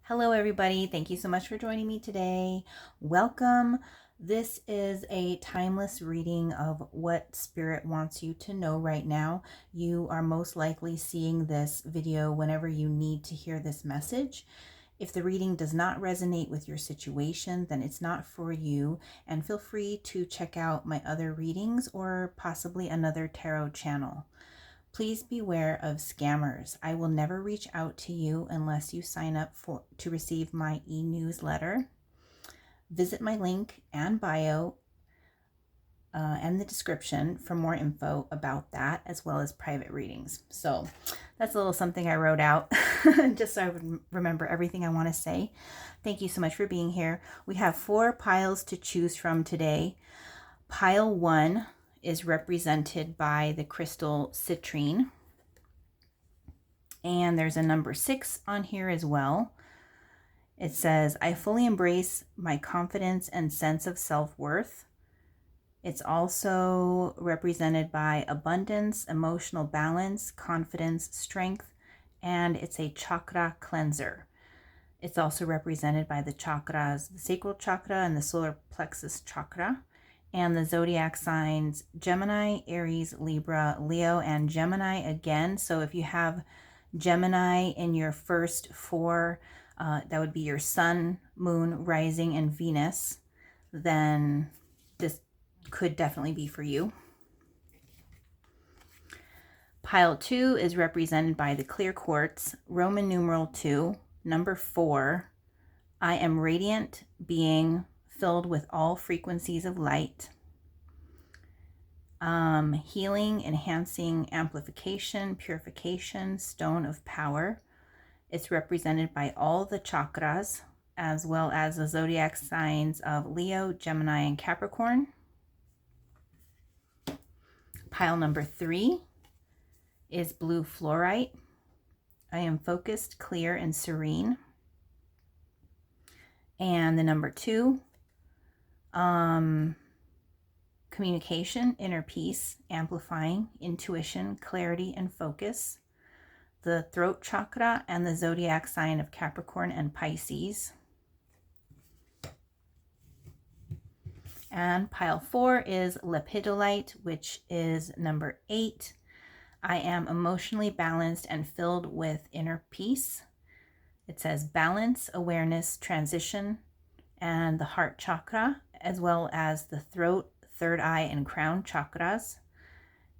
Hello everybody, thank you so much for joining me today. Welcome. This is a timeless reading of what Spirit wants you to know right now. You are most likely seeing this video whenever you need to hear this message. If the reading does not resonate with your situation, then it's not for you, and feel free to check out my other readings or possibly another tarot channel. Please beware of scammers. I will never reach out to you unless you sign up to receive my e-newsletter. Visit my link and bio and the description for more info about that, as well as private readings. So that's a little something I wrote out just so I would remember everything I want to say. Thank you so much for being here. We have 4 piles to choose from today. Pile 1 is represented by the crystal Citrine. And there's a number 6 on here as well. It says, I fully embrace my confidence and sense of self-worth. It's also represented by abundance, emotional balance, confidence, strength, and it's a chakra cleanser. It's also represented by the chakras, the sacral chakra and the solar plexus chakra. And the zodiac signs Gemini, Aries, Libra, Leo, and Gemini again. So if you have Gemini in your first 4, that would be your sun, moon, rising, and Venus, then this could definitely be for you. Pile 2 is represented by the clear quartz, Roman numeral 2, number 4. I am radiant being filled with all frequencies of light. Healing, enhancing, amplification, purification, stone of power. It's represented by all the chakras, as well as the zodiac signs of Leo, Gemini, and Capricorn. Pile number 3 is blue fluorite. I am focused, clear, and serene. And the number 2, communication, inner peace, amplifying, intuition, clarity, and focus. The throat chakra and the zodiac sign of Capricorn and Pisces. And pile 4 is Lepidolite, which is number 8. I am emotionally balanced and filled with inner peace. It says balance, awareness, transition, and the heart chakra, as well as the throat, third eye, and crown chakras,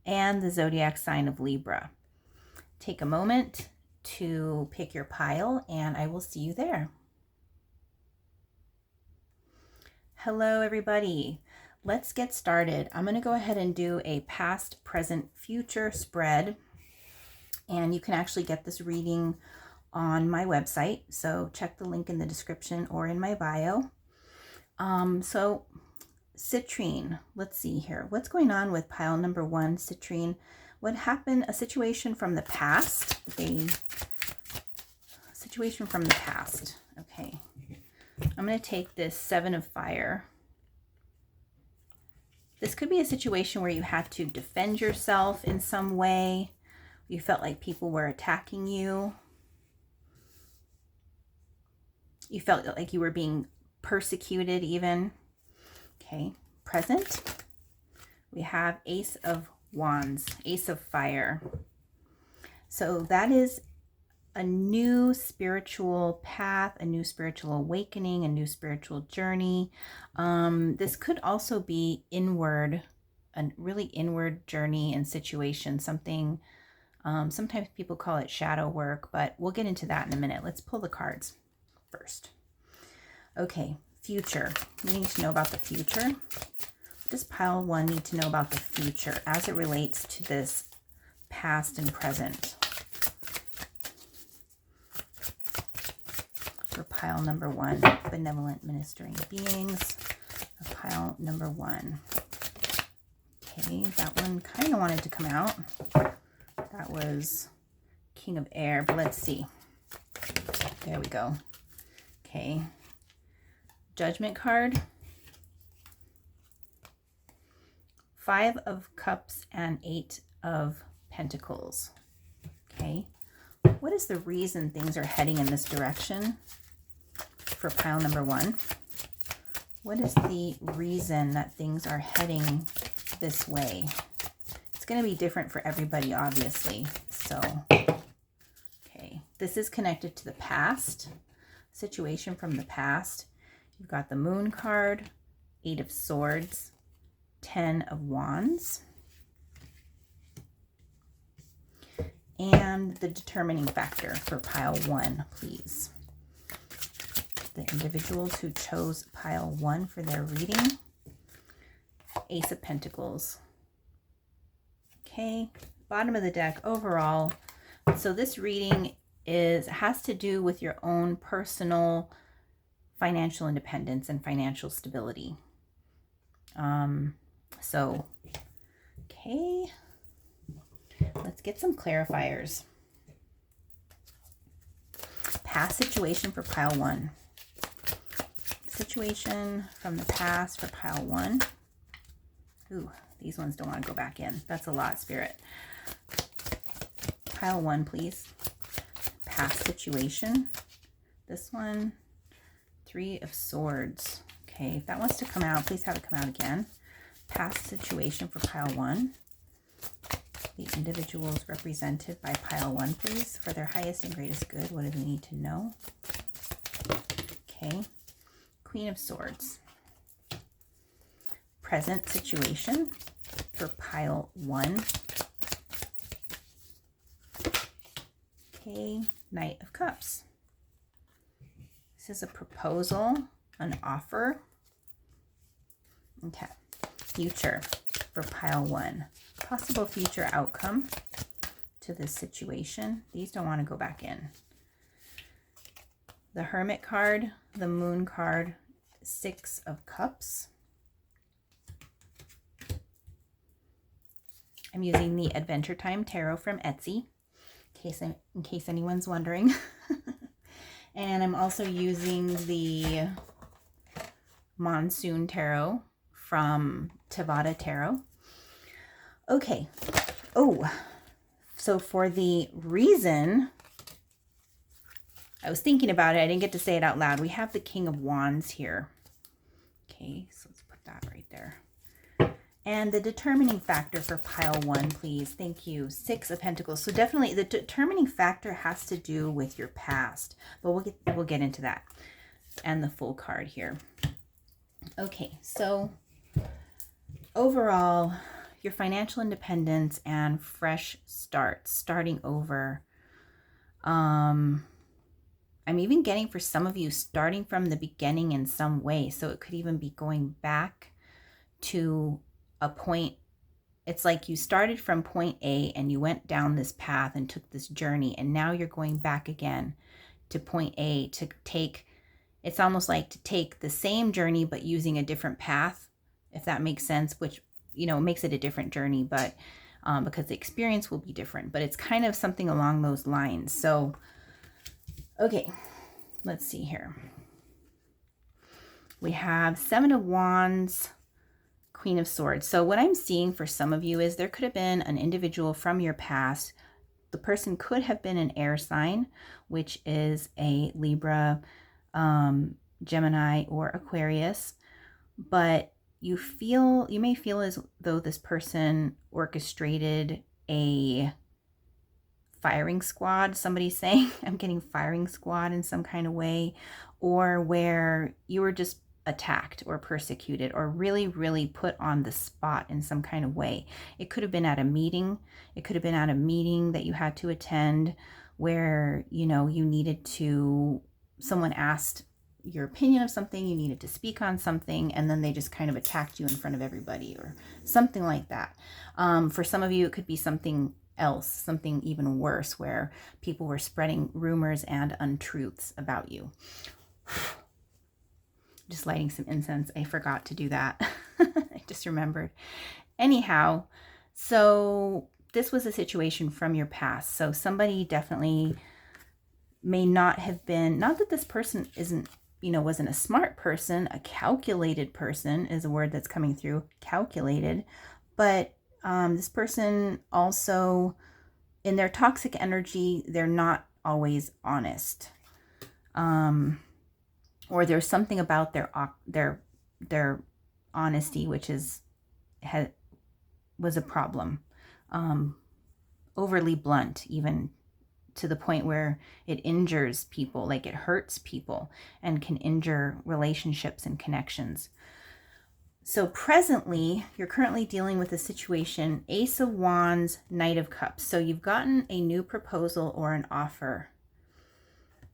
and the zodiac sign of Libra. Take a moment to pick your pile, and I will see you there. Hello, everybody. Let's get started. I'm going to go ahead and do a past, present, future spread, and you can actually get this reading on my website, so check the link in the description or in my bio. So Citrine, let's see here. What's going on with pile number 1, Citrine? What happened? A situation from the past. Situation from the past. Okay. I'm going to take this 7 of fire. This could be a situation where you had to defend yourself in some way. You felt like people were attacking you. You felt like you were being persecuted even. Okay, present. We have Ace of Wands, Ace of Fire. So that is a new spiritual path, a new spiritual awakening, a new spiritual journey. This could also be inward, a really inward journey and situation, something, sometimes people call it shadow work, but we'll get into that in a minute. Let's pull the cards first. Okay, future. We need to know about the future. What does pile 1 need to know about the future as it relates to this past and present? For pile number 1, benevolent ministering beings. For pile number 1. Okay, that one kind of wanted to come out. That was King of Air, but let's see. There we go. Okay. Judgment card. 5 of Cups and 8 of Pentacles. Okay. What is the reason things are heading in this direction? for pile number 1. What is the reason that things are heading this way? It's going to be different for everybody, obviously. So, okay. This is connected to the past, situation from the past. You've got the Moon card, 8 of Swords, 10 of Wands, and the determining factor for pile 1, please. The individuals who chose pile 1 for their reading. Ace of Pentacles. Okay, bottom of the deck overall. So this reading has to do with your own personal financial independence and financial stability. Okay, let's get some clarifiers. Past situation for pile 1. Situation from the past for pile 1. Ooh, these ones don't want to go back in. That's a lot, Spirit. Pile 1, please. Past situation. This one, 3 of Swords. Okay, if that wants to come out, please have it come out again. Past situation for pile 1. The individuals represented by pile 1, please. For their highest and greatest good, what do they need to know? Okay. Queen of Swords. Present situation for pile 1. Okay. Knight of Cups. This is a proposal, an offer. Okay. Future for pile 1. Possible future outcome to this situation. These don't want to go back in. The Hermit card, the Moon card, 6 of Cups. I'm using the Adventure Time Tarot from Etsy, in case anyone's wondering. And I'm also using the Monsoon Tarot from Tabata Tarot. Okay. Oh, so for the reason, I was thinking about it. I didn't get to say it out loud. We have the King of Wands here. Okay, so let's put that right there. And the determining factor for pile 1, please. Thank you. 6 of Pentacles. So definitely the determining factor has to do with your past, but we'll get into that. And the Full card here. Okay, so overall, your financial independence and fresh starts, starting over. I'm even getting for some of you starting from the beginning in some way. So it could even be going back to a point. It's like you started from point A and you went down this path and took this journey, and now you're going back again to point A to take, it's almost like to take the same journey but using a different path, if that makes sense, which, you know, makes it a different journey, but because the experience will be different, but it's kind of something along those lines. So, okay, let's see here. We have 7 of Wands, Queen of Swords. So what I'm seeing for some of you is there could have been an individual from your past. The person could have been an air sign, which is a Libra, Gemini, or Aquarius. But you may feel as though this person orchestrated a firing squad. Somebody's saying, I'm getting firing squad in some kind of way, or where you were just attacked or persecuted or really, really put on the spot in some kind of way. It could have been at a meeting. It could have been at a meeting that you had to attend where, you know, you needed to, someone asked your opinion of something, you needed to speak on something, and then they just kind of attacked you in front of everybody or something like that. For some of you, it could be something else, something even worse, where people were spreading rumors and untruths about you. Just lighting some incense. I forgot to do that. I just remembered. Anyhow, so this was a situation from your past. So somebody definitely may not have been, not that this person isn't, you know, wasn't a smart person, a calculated person is a word that's coming through, calculated, but this person also, in their toxic energy, they're not always honest. or there's something about their honesty which was a problem, overly blunt, even to the point where it injures people, like it hurts people and can injure relationships and connections. So presently, you're currently dealing with a situation, Ace of Wands, Knight of Cups. So you've gotten a new proposal or an offer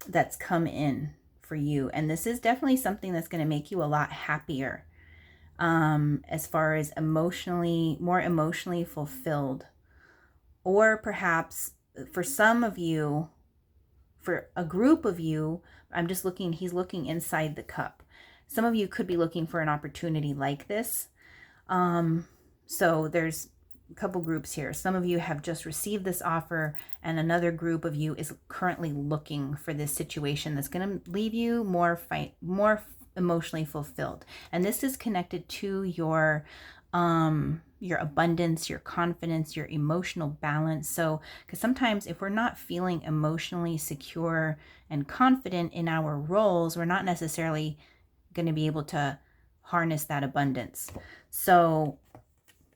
that's come in for you. And this is definitely something that's going to make you a lot happier, as far as more emotionally fulfilled. Or perhaps for some of you, for a group of you, he's looking inside the cup. Some of you could be looking for an opportunity like this. So there's a couple groups here. Some of you have just received this offer, and another group of you is currently looking for this situation that's going to leave you more emotionally fulfilled. And this is connected to your abundance, your confidence, your emotional balance. So, because sometimes if we're not feeling emotionally secure and confident in our roles, we're not necessarily going to be able to harness that abundance. So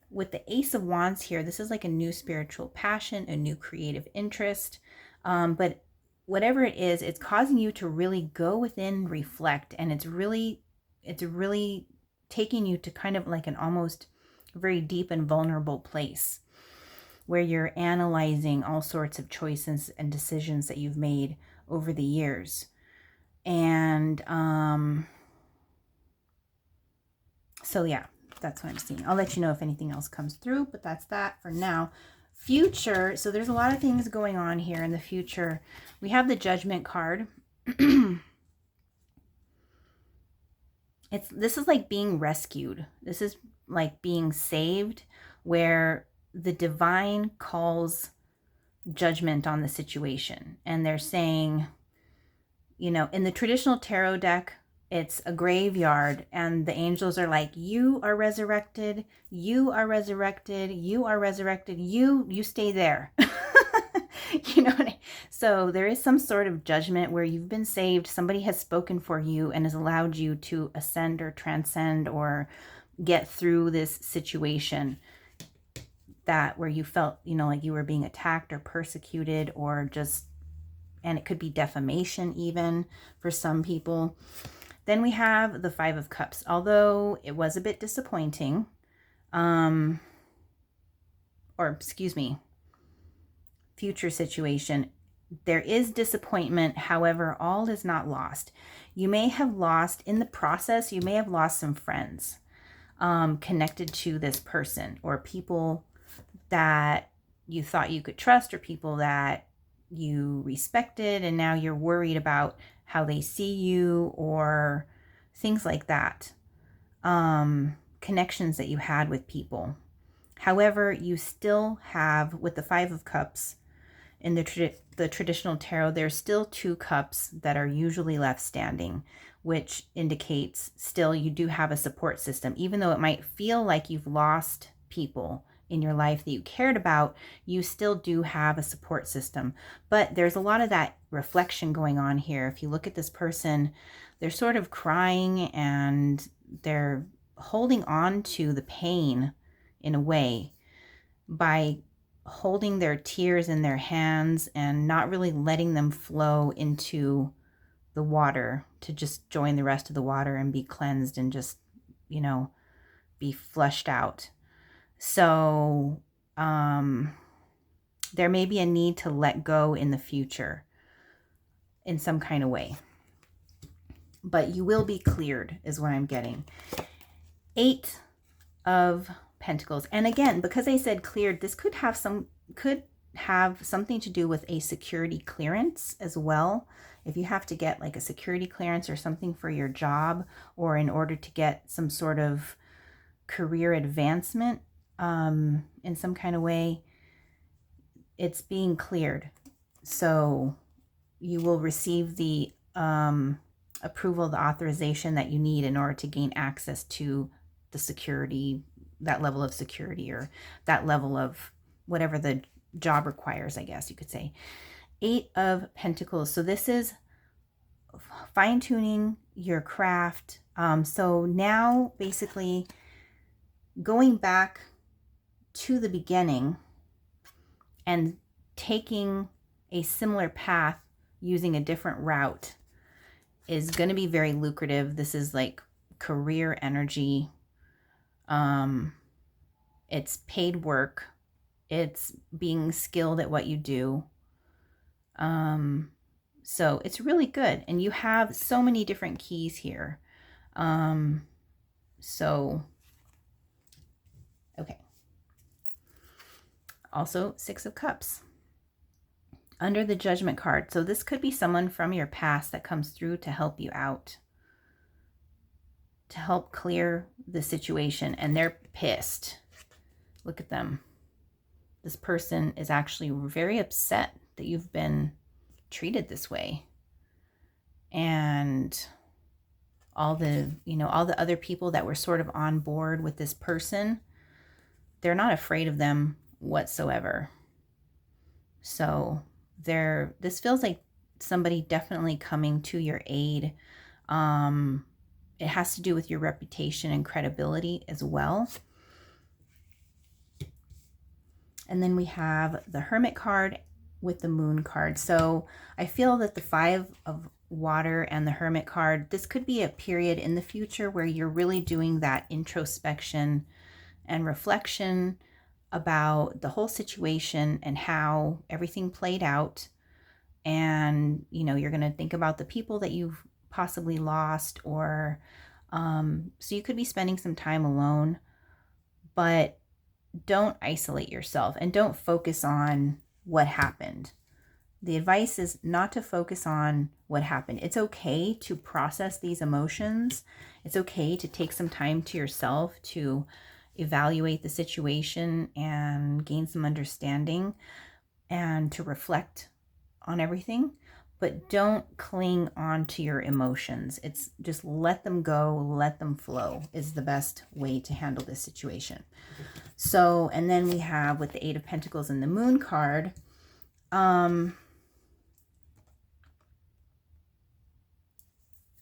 with the Ace of Wands here, this is like a new spiritual passion, a new creative interest. But whatever it is, it's causing you to really go within, reflect, and it's really taking you to kind of like an almost very deep and vulnerable place where you're analyzing all sorts of choices and decisions that you've made over the years. And so yeah, that's what I'm seeing. I'll let you know if anything else comes through, but that's that for now. Future. So there's a lot of things going on here in the future. We have the Judgment card. This is like being rescued. This is like being saved, where the divine calls judgment on the situation. And they're saying, in the traditional tarot deck, it's a graveyard, and the angels are like, you are resurrected, you are resurrected, you are resurrected, you stay there. You know what I mean? So there is some sort of judgment where you've been saved. Somebody has spoken for you and has allowed you to ascend or transcend or get through this situation where you felt, like you were being attacked or persecuted, or and it could be defamation even for some people. Then we have the Five of Cups. Although it was a bit disappointing, future situation, there is disappointment. However, all is not lost. You may have lost some friends connected to this person, or people that you thought you could trust, or people that you respected, and now you're worried about how they see you, or things like that. Connections that you had with people. However, you still have, with the Five of Cups in the traditional tarot, there's still two cups that are usually left standing, which indicates still you do have a support system. Even though it might feel like you've lost people in your life that you cared about, you still do have a support system. But there's a lot of that reflection going on here. If you look at this person, they're sort of crying and they're holding on to the pain in a way by holding their tears in their hands and not really letting them flow into the water to just join the rest of the water and be cleansed and just, be flushed out. So there may be a need to let go in the future in some kind of way. But you will be cleared is what I'm getting. Eight of Pentacles. And again, because I said cleared, this could have something to do with a security clearance as well. If you have to get like a security clearance or something for your job, or in order to get some sort of career advancement in some kind of way, it's being cleared. So you will receive the approval, the authorization that you need in order to gain access to the security, that level of security, or that level of whatever the job requires, I guess you could say. Eight of Pentacles. So this is fine-tuning your craft. So now basically going back to the beginning and taking a similar path using a different route is going to be very lucrative. This is like career energy. It's paid work. It's being skilled at what you do. So it's really good. And you have so many different keys here. So, okay. Also, Six of Cups. Under the Judgment card. So this could be someone from your past that comes through to help you out, to help clear the situation, and they're pissed. Look at them. This person is actually very upset that you've been treated this way. And all the, all the other people that were sort of on board with this person, they're not afraid of them whatsoever. So this feels like somebody definitely coming to your aid. It has to do with your reputation and credibility as well. And then we have the Hermit card with the Moon card. So I feel that the Five of Water and the Hermit card, this could be a period in the future where you're really doing that introspection and reflection about the whole situation and how everything played out. And, you're going to think about the people that you've possibly lost, or so you could be spending some time alone, but don't isolate yourself and don't focus on what happened. The advice is not to focus on what happened. It's okay to process these emotions. It's okay to take some time to yourself to evaluate the situation and gain some understanding and to reflect on everything, but don't cling on to your emotions. It's just let them go, let them flow is the best way to handle this situation. So, and then we have with the Eight of Pentacles and the Moon card,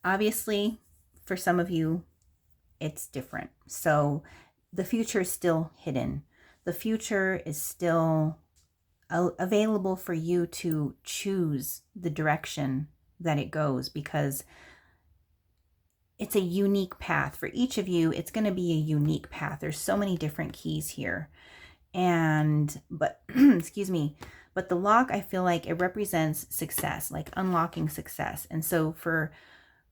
obviously for some of you, it's different. So the future is still hidden. The future is still available for you to choose the direction that it goes, because it's a unique path. For each of you, it's going to be a unique path. There's so many different keys here. But excuse me, but the lock, I feel like it represents success, like unlocking success. And so for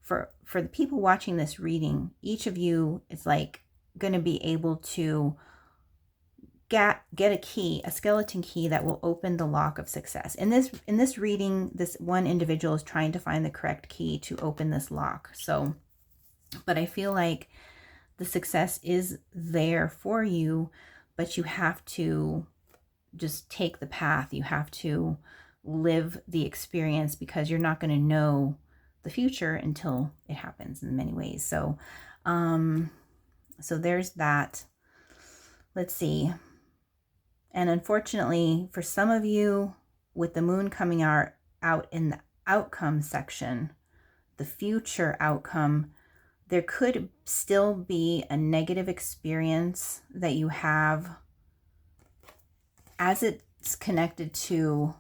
the people watching this reading, each of you is like going to be able to get a key, a skeleton key that will open the lock of success. In this reading, this one individual is trying to find the correct key to open this lock. So, but I feel like the success is there for you, but you have to just take the path. You have to live the experience, because you're not going to know the future until it happens in many ways. So, so there's that. Let's see. And unfortunately, for some of you, with the Moon coming out in the outcome section, the future outcome, there could still be a negative experience that you have as it's connected to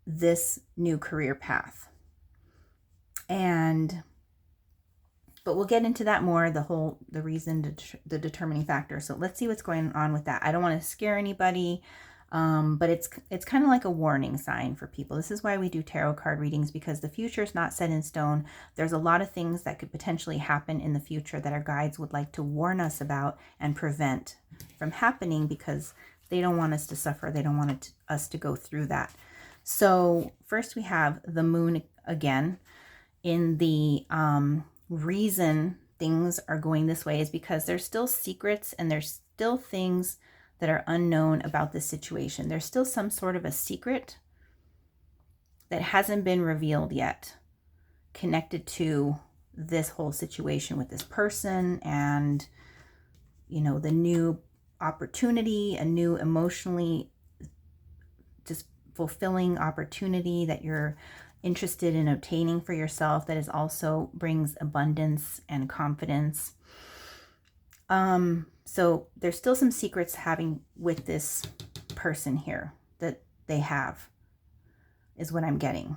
this new career path. But we'll get into that more, the reason, the determining factor. So let's see what's going on with that. I don't want to scare anybody, but it's kind of like a warning sign for people. This is why we do tarot card readings, because the future is not set in stone. There's a lot of things that could potentially happen in the future that our guides would like to warn us about and prevent from happening, because they don't want us to suffer. They don't want us to go through that. So first we have the Moon again. In the reason things are going this way is because there's still secrets and there's still things that are unknown about this situation. There's still some sort of a secret that hasn't been revealed yet, connected to this whole situation with this person, and the new opportunity, a new emotionally just fulfilling opportunity that you're interested in obtaining for yourself that is also brings abundance and confidence. So there's still some secrets having with this person here that they have, is what I'm getting.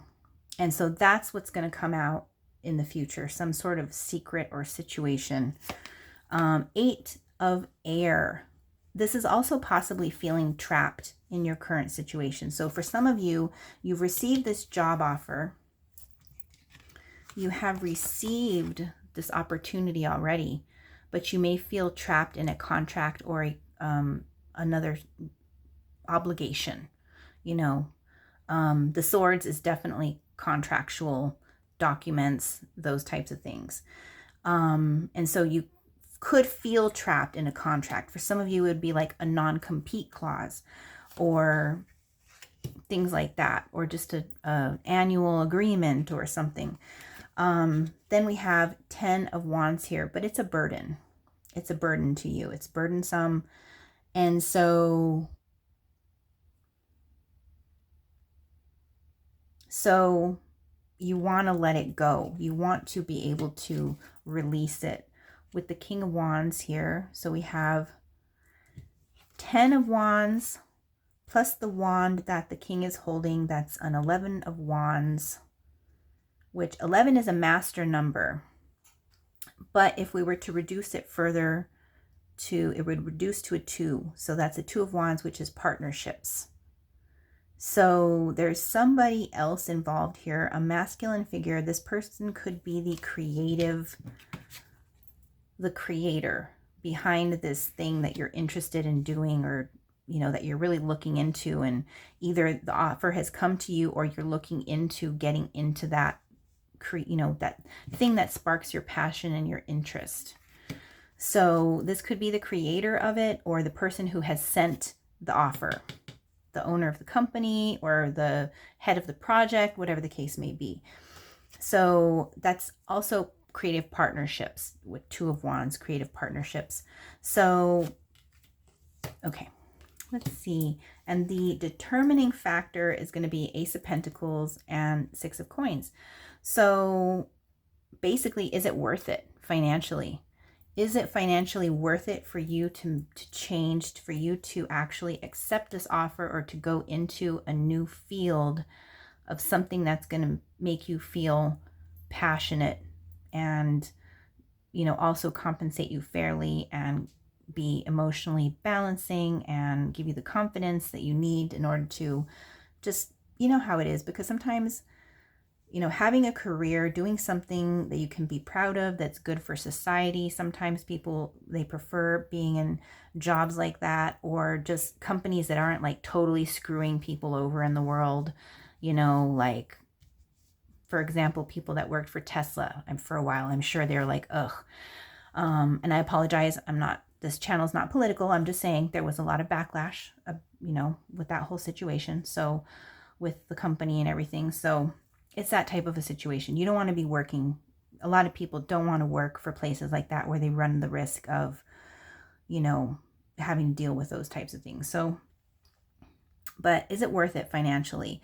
And so that's what's going to come out in the future, some sort of secret or situation. 8 of air. This is also possibly feeling trapped in your current situation. So for some of you, you've received this job offer. You have received this opportunity already, but you may feel trapped in a contract or another obligation. You know, the swords is definitely contractual documents, those types of things. And so you could feel trapped in a contract. For some of you, it would be like a non-compete clause or things like that, or just a annual agreement or something. Then we have 10 of Wands here, but it's a burden. It's a burden to you. It's burdensome. And so you want to let it go. You want to be able to release it. With the King of Wands here, so we have 10 of Wands plus the wand that the king is holding. That's an 11 of Wands, which 11 is a master number. But if we were to reduce it further it would reduce to a 2. So that's a 2 of Wands, which is partnerships. So there's somebody else involved here, a masculine figure. This person could be the creator behind this thing that you're interested in doing, or that you're really looking into, and either the offer has come to you or you're looking into getting into that that thing that sparks your passion and your interest. So this could be the creator of it, or the person who has sent the offer, the owner of the company or the head of the project, whatever the case may be. So that's also creative partnerships with 2 of Wands, creative partnerships. So, okay, let's see. And the determining factor is going to be Ace of Pentacles and 6 of Coins. So basically, is it worth it financially? Is it financially worth it for you to change, for you to actually accept this offer, or to go into a new field of something that's going to make you feel passionate and also compensate you fairly and be emotionally balancing and give you the confidence that you need in order to just, how it is, because sometimes having a career, doing something that you can be proud of, that's good for society, sometimes people, they prefer being in jobs like that, or just companies that aren't like totally screwing people over in the world, like, for example, people that worked for Tesla for a while, I'm sure they're like, ugh. And I apologize, this channel's not political. I'm just saying there was a lot of backlash, with that whole situation. So with the company and everything. So it's that type of a situation. You don't want to be working. A lot of people don't want to work for places like that where they run the risk of, having to deal with those types of things. So, but is it worth it financially?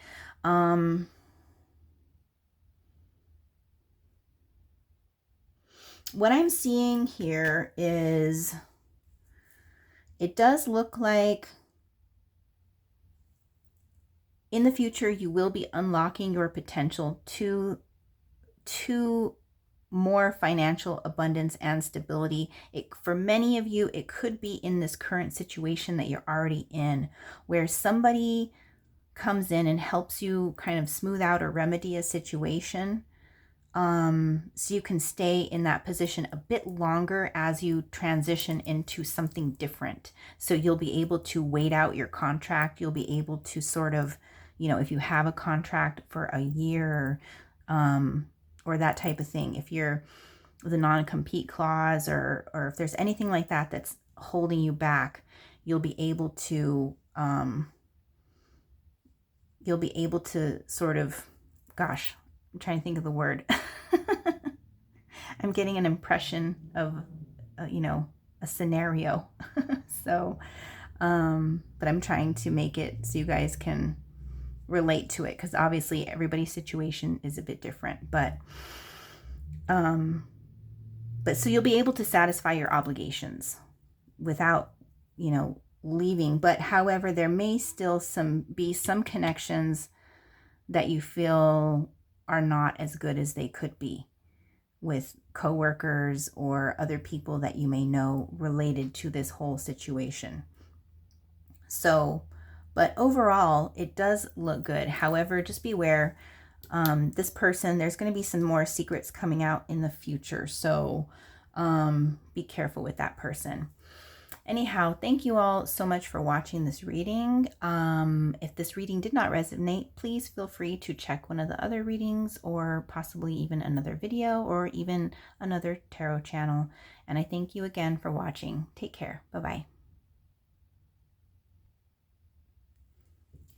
What I'm seeing here is it does look like in the future you will be unlocking your potential to more financial abundance and stability. For many of you, it could be in this current situation that you're already in, where somebody comes in and helps you kind of smooth out or remedy a situation. So you can stay in that position a bit longer as you transition into something different. So you'll be able to wait out your contract. You'll be able to sort of, if you have a contract for a year, or that type of thing, if you're the non-compete clause, or if there's anything like that that's holding you back, you'll be able to sort of, gosh, I'm trying to think of the word. I'm getting an impression of, a scenario. So, but I'm trying to make it so you guys can relate to it, because obviously everybody's situation is a bit different, but so you'll be able to satisfy your obligations without, you know, leaving. But however, there may still be some connections that you feel are not as good as they could be with coworkers or other people that you may know related to this whole situation. So, but overall, it does look good. However, just beware, this person, there's going to be some more secrets coming out in the future. So be careful with that person. Anyhow, thank you all so much for watching this reading. If this reading did not resonate, please feel free to check one of the other readings, or possibly even another video, or even another tarot channel. And I thank you again for watching. Take care. Bye-bye.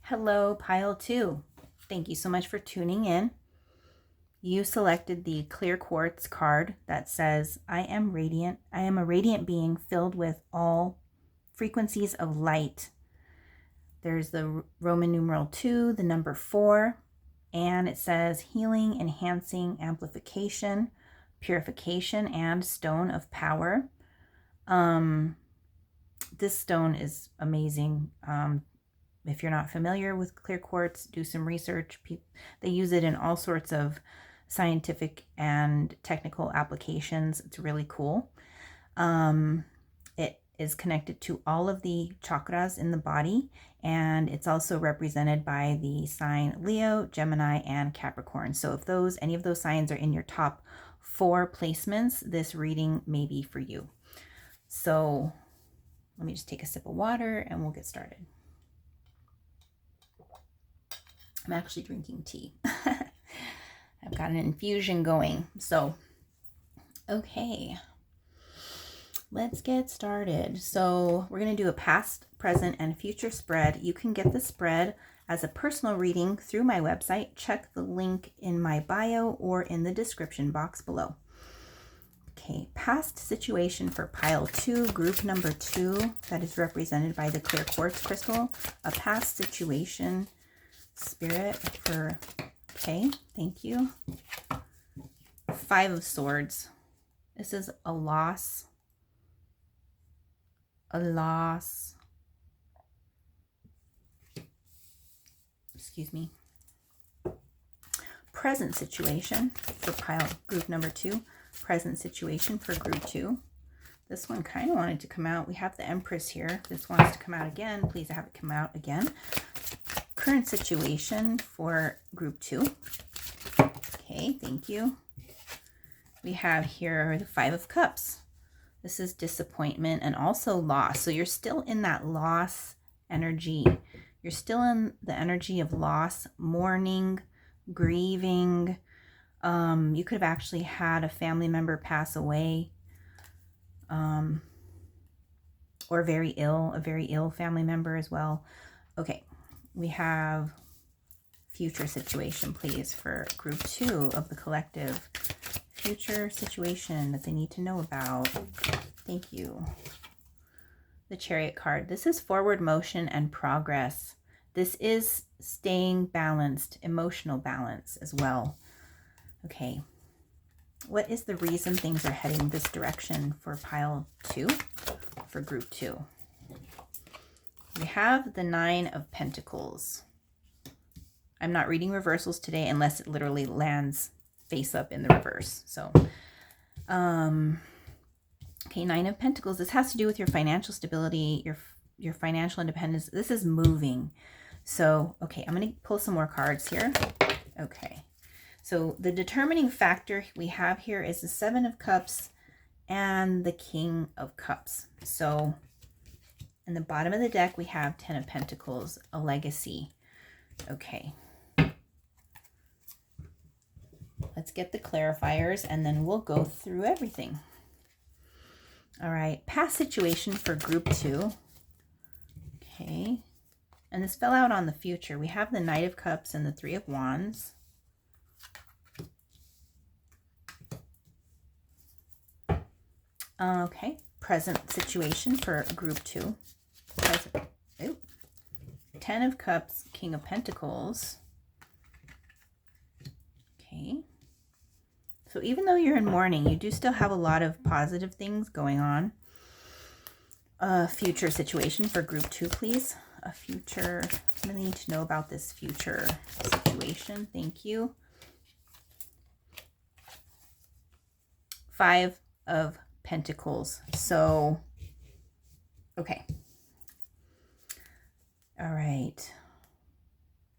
Hello, Pile 2. Thank you so much for tuning in. You selected the Clear Quartz card that says, I am radiant. I am a radiant being filled with all frequencies of light. There's the Roman numeral 2, the number 4, and it says healing, enhancing, amplification, purification, and stone of power. This stone is amazing. If you're not familiar with clear quartz, do some research. They use it in all sorts of scientific and technical applications. It's really cool. It is connected to all of the chakras in the body, and it's also represented by the sign Leo, Gemini, and Capricorn. So if any of those signs are in your top 4 placements, this reading may be for you. So let me just take a sip of water and we'll get started. I'm actually drinking tea. I've got an infusion going. So, okay, let's get started. So we're going to do a past, present, and future spread. You can get the spread as a personal reading through my website. Check the link in my bio or in the description box below. Okay, past situation for pile 2, group number 2, that is represented by the clear quartz crystal. A past situation, Spirit, for, okay, thank you. 5 of Swords. This is a loss. Excuse me. Present situation for pile group number 2. Present situation for group 2. This one kind of wanted to come out. We have the Empress here. This wants to come out again. Please have it come out again. Current situation for group 2. Okay, thank you. We have here the 5 of Cups. This is disappointment and also loss. So you're still in that loss energy. You're still in the energy of loss, mourning, grieving. You could have actually had a family member pass away, or a very ill family member as well. Okay, we have future situation, please, for group 2 of the collective. Future situation that they need to know about. Thank you. The Chariot card. This is forward motion and progress. This is staying balanced, emotional balance as well. Okay. What is the reason things are heading this direction for pile 2, for group 2? We have the 9 of Pentacles. I'm not reading reversals today unless it literally lands face up in the reverse. So, okay, 9 of Pentacles. This has to do with your financial stability, your financial independence. This is moving. So, okay, I'm going to pull some more cards here. Okay. So the determining factor we have here is the 7 of Cups and the King of Cups. So in the bottom of the deck, we have 10 of Pentacles, a legacy. Okay. Let's get the clarifiers and then we'll go through everything. All right, past situation for group 2. Okay. And this fell out on the future. We have the Knight of Cups and the 3 of Wands. present situation for group 2. 10 Ten of Cups, King of Pentacles. Okay. So even though you're in mourning, you do still have a lot of positive things going on. A future situation for group 2, please. A future, I need to know about this future situation. Thank you. 5 of Pentacles. So, okay. All right.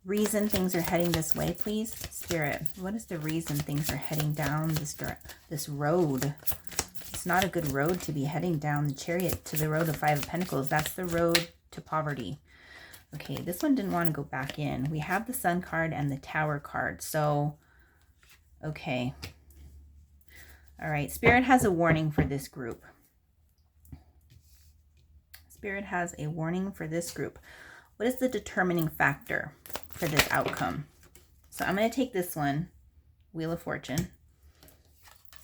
Reason things are heading this way, please. Spirit, what is the reason things are heading down this road? It's not a good road to be heading down. The Chariot to the road of 5 of Pentacles. That's the road to poverty. Okay, this one didn't want to go back in. We have the Sun card and the Tower card. So, okay. All right, Spirit has a warning for this group. Spirit has a warning for this group. What is the determining factor for this outcome? So I'm going to take this one, Wheel of Fortune.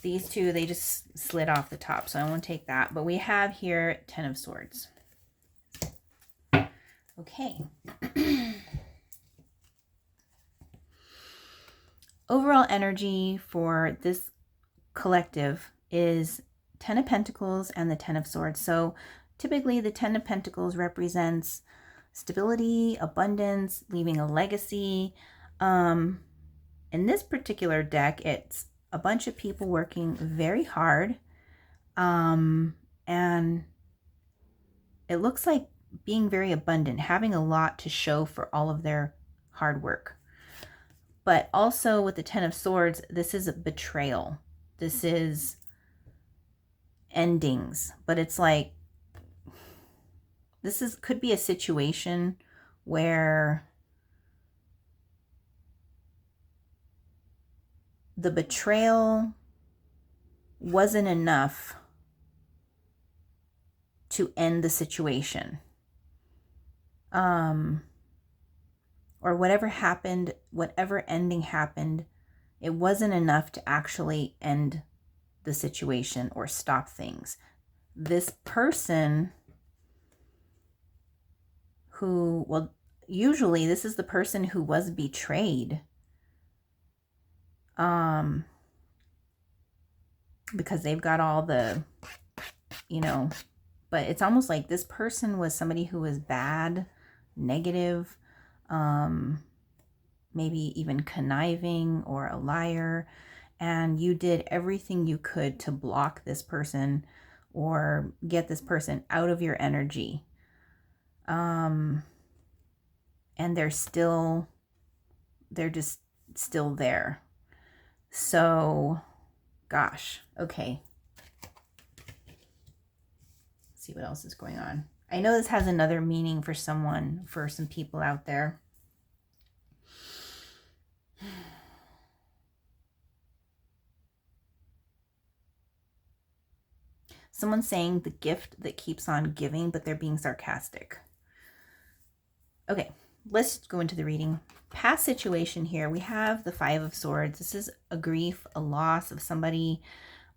These two, they just slid off the top, so I won't take that. But we have here 10 of Swords. Okay. Overall energy for this collective is 10 of Pentacles and the 10 of Swords. So typically the 10 of Pentacles represents stability, abundance, leaving a legacy. In this particular deck, it's a bunch of people working very hard. And it looks like being very abundant, having a lot to show for all of their hard work. But also with the 10 of Swords, this is a betrayal. This is endings. But it's like, this could be a situation where the betrayal wasn't enough to end the situation. Or whatever happened, whatever ending happened, it wasn't enough to actually end the situation or stop things. This person who, well, usually this is the person who was betrayed. Because they've got all the, but it's almost like this person was somebody who was bad, negative, maybe even conniving or a liar, and you did everything you could to block this person or get this person out of your energy. And they're just still there. So, gosh, okay. Let's see what else is going on. I know this has another meaning for someone, for some people out there. Someone's saying the gift that keeps on giving, but they're being sarcastic. Okay, let's go into the reading. Past situation here, we have the 5 of Swords. This is a grief, a loss of somebody,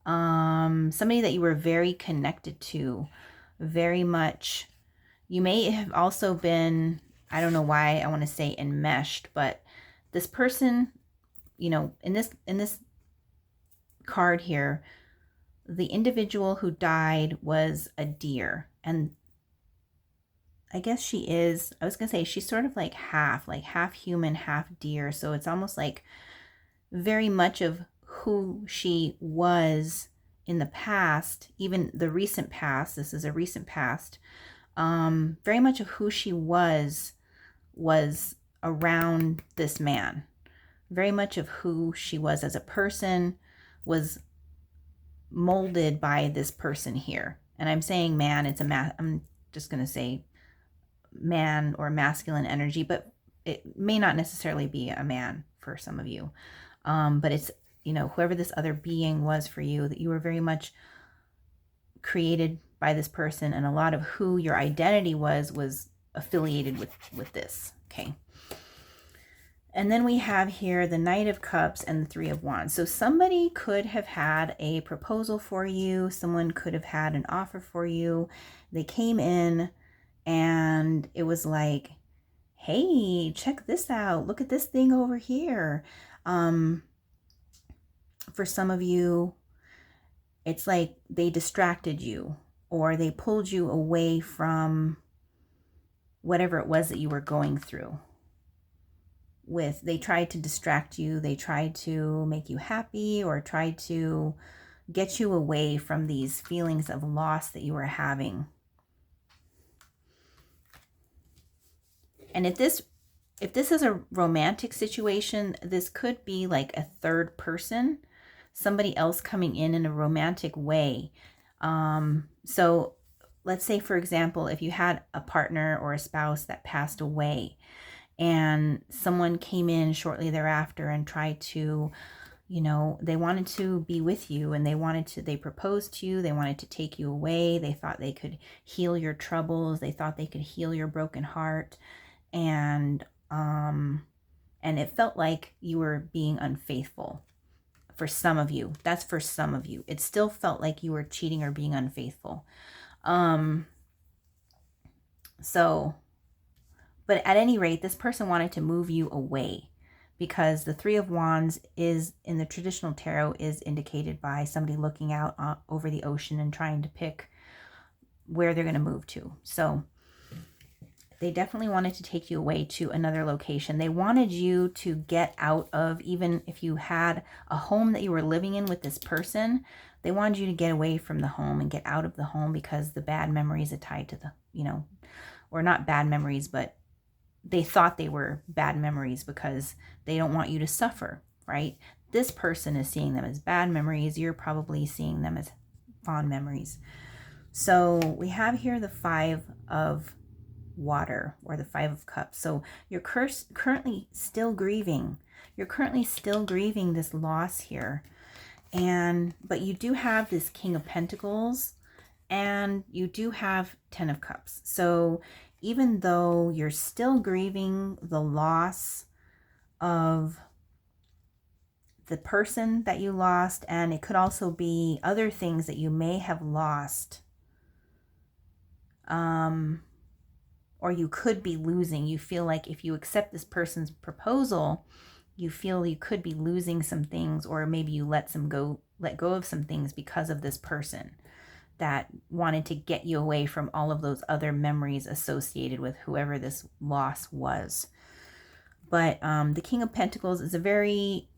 somebody that you were very connected to, very much. You may have also been, I don't know why I want to say enmeshed, but this person, in this card here, the individual who died was a deer, and I guess she's sort of like half human, half deer. So it's almost like very much of who she was in the past, even the recent past. This is a recent past. Very much of who she was around this man. Very much of who she was as a person was molded by this person here. And I'm saying man, I'm just going to say man or masculine energy, but it may not necessarily be a man for some of you. But it's, whoever this other being was for you, that you were very much created by this person, and a lot of who your identity was affiliated with this. Okay. And then we have here the Knight of Cups and the 3 of Wands. So somebody could have had a proposal for you. Someone could have had an offer for you. They came in and it was like, hey, check this out. Look at this thing over here. For some of you, it's like they distracted you or they pulled you away from whatever it was that you were going through. They tried to distract you, they tried to make you happy, or tried to get you away from these feelings of loss that you were having. And if this is a romantic situation, this could be like a third person, somebody else coming in a romantic way. So let's say, for example, if you had a partner or a spouse that passed away, and someone came in shortly thereafter and tried to, they wanted to be with you, and they proposed to you, they wanted to take you away, they thought they could heal your troubles, they thought they could heal your broken heart, and it felt like you were being unfaithful. For some of you, that's for some of you, it still felt like you were cheating or being unfaithful. But at any rate, this person wanted to move you away, because the Three of Wands is, in the traditional tarot, is indicated by somebody looking out over the ocean and trying to pick where they're going to move to. So they definitely wanted to take you away to another location. They wanted you to get out of, even if you had a home that you were living in with this person, they wanted you to get away from the home and get out of the home, because the bad memories are tied to the, or not bad memories, but they thought they were bad memories because they don't want you to suffer, right? This person is seeing them as bad memories. You're probably seeing them as fond memories. So we have here the Five of Water, or the Five of Cups. So you're currently still grieving. You're currently still grieving this loss here. But you do have this King of Pentacles, and you do have Ten of Cups. So even though you're still grieving the loss of the person that you lost, and it could also be other things that you may have lost, or you could be losing. You feel like if you accept this person's proposal, you feel you could be losing some things, or maybe you let go of some things because of this person that wanted to get you away from all of those other memories associated with whoever this loss was. But the King of Pentacles is a very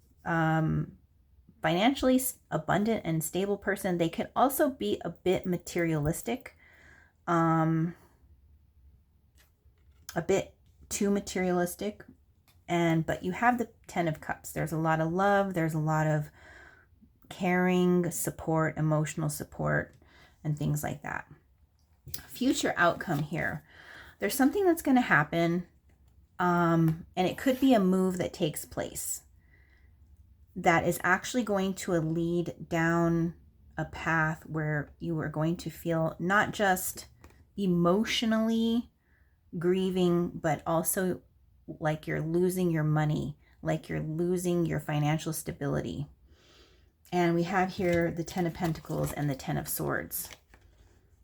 financially abundant and stable person. They could also be a bit materialistic, a bit too materialistic. But you have the Ten of Cups. There's a lot of love. There's a lot of caring, support, emotional support, and things like that. Future outcome here. There's something that's going to happen, and it could be a move that takes place that is actually going to lead down a path where you are going to feel not just emotionally grieving, but also like you're losing your money, like you're losing your financial stability. And we have here the Ten of Pentacles and the Ten of Swords.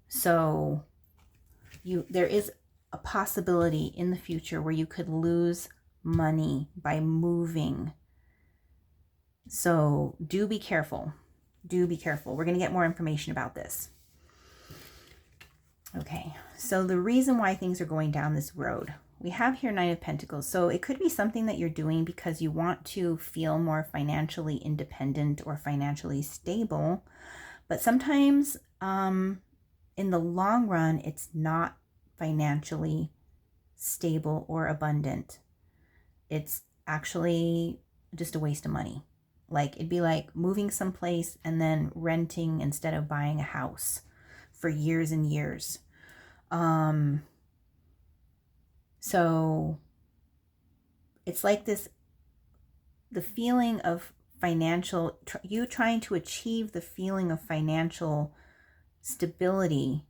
So there is a possibility in the future where you could lose money by moving. So do be careful. Do be careful. We're going to get more information about this. Okay, so the reason why things are going down this road. We have here Nine of Pentacles. So it could be something that you're doing because you want to feel more financially independent or financially stable. But sometimes in the long run, it's not financially stable or abundant. It's actually just a waste of money. Like it'd be like moving someplace and then renting instead of buying a house for years and years. So it's like this, the feeling of financial, you trying to achieve the feeling of financial stability.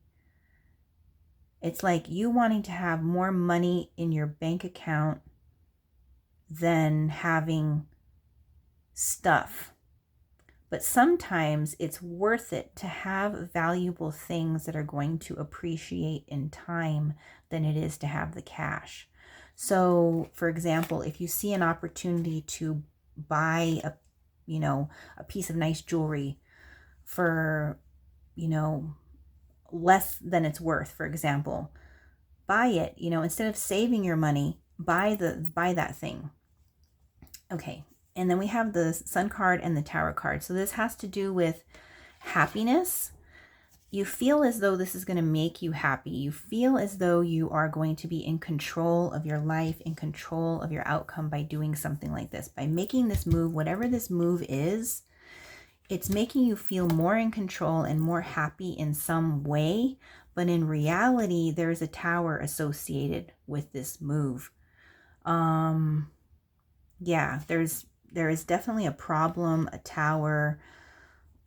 It's like you wanting to have more money in your bank account than having stuff. But sometimes it's worth it to have valuable things that are going to appreciate in time than it is to have the cash. So, for example, if you see an opportunity to buy a piece of nice jewelry for, less than it's worth, for example, buy it, instead of saving your money, buy that thing. Okay. And then we have the Sun card and the Tower card. So this has to do with happiness. You feel as though this is going to make you happy. You feel as though you are going to be in control of your life, in control of your outcome by doing something like this, by making this move, whatever this move is. It's making you feel more in control and more happy in some way. But in reality, there's a tower associated with this move. Yeah, there is definitely a problem, a tower,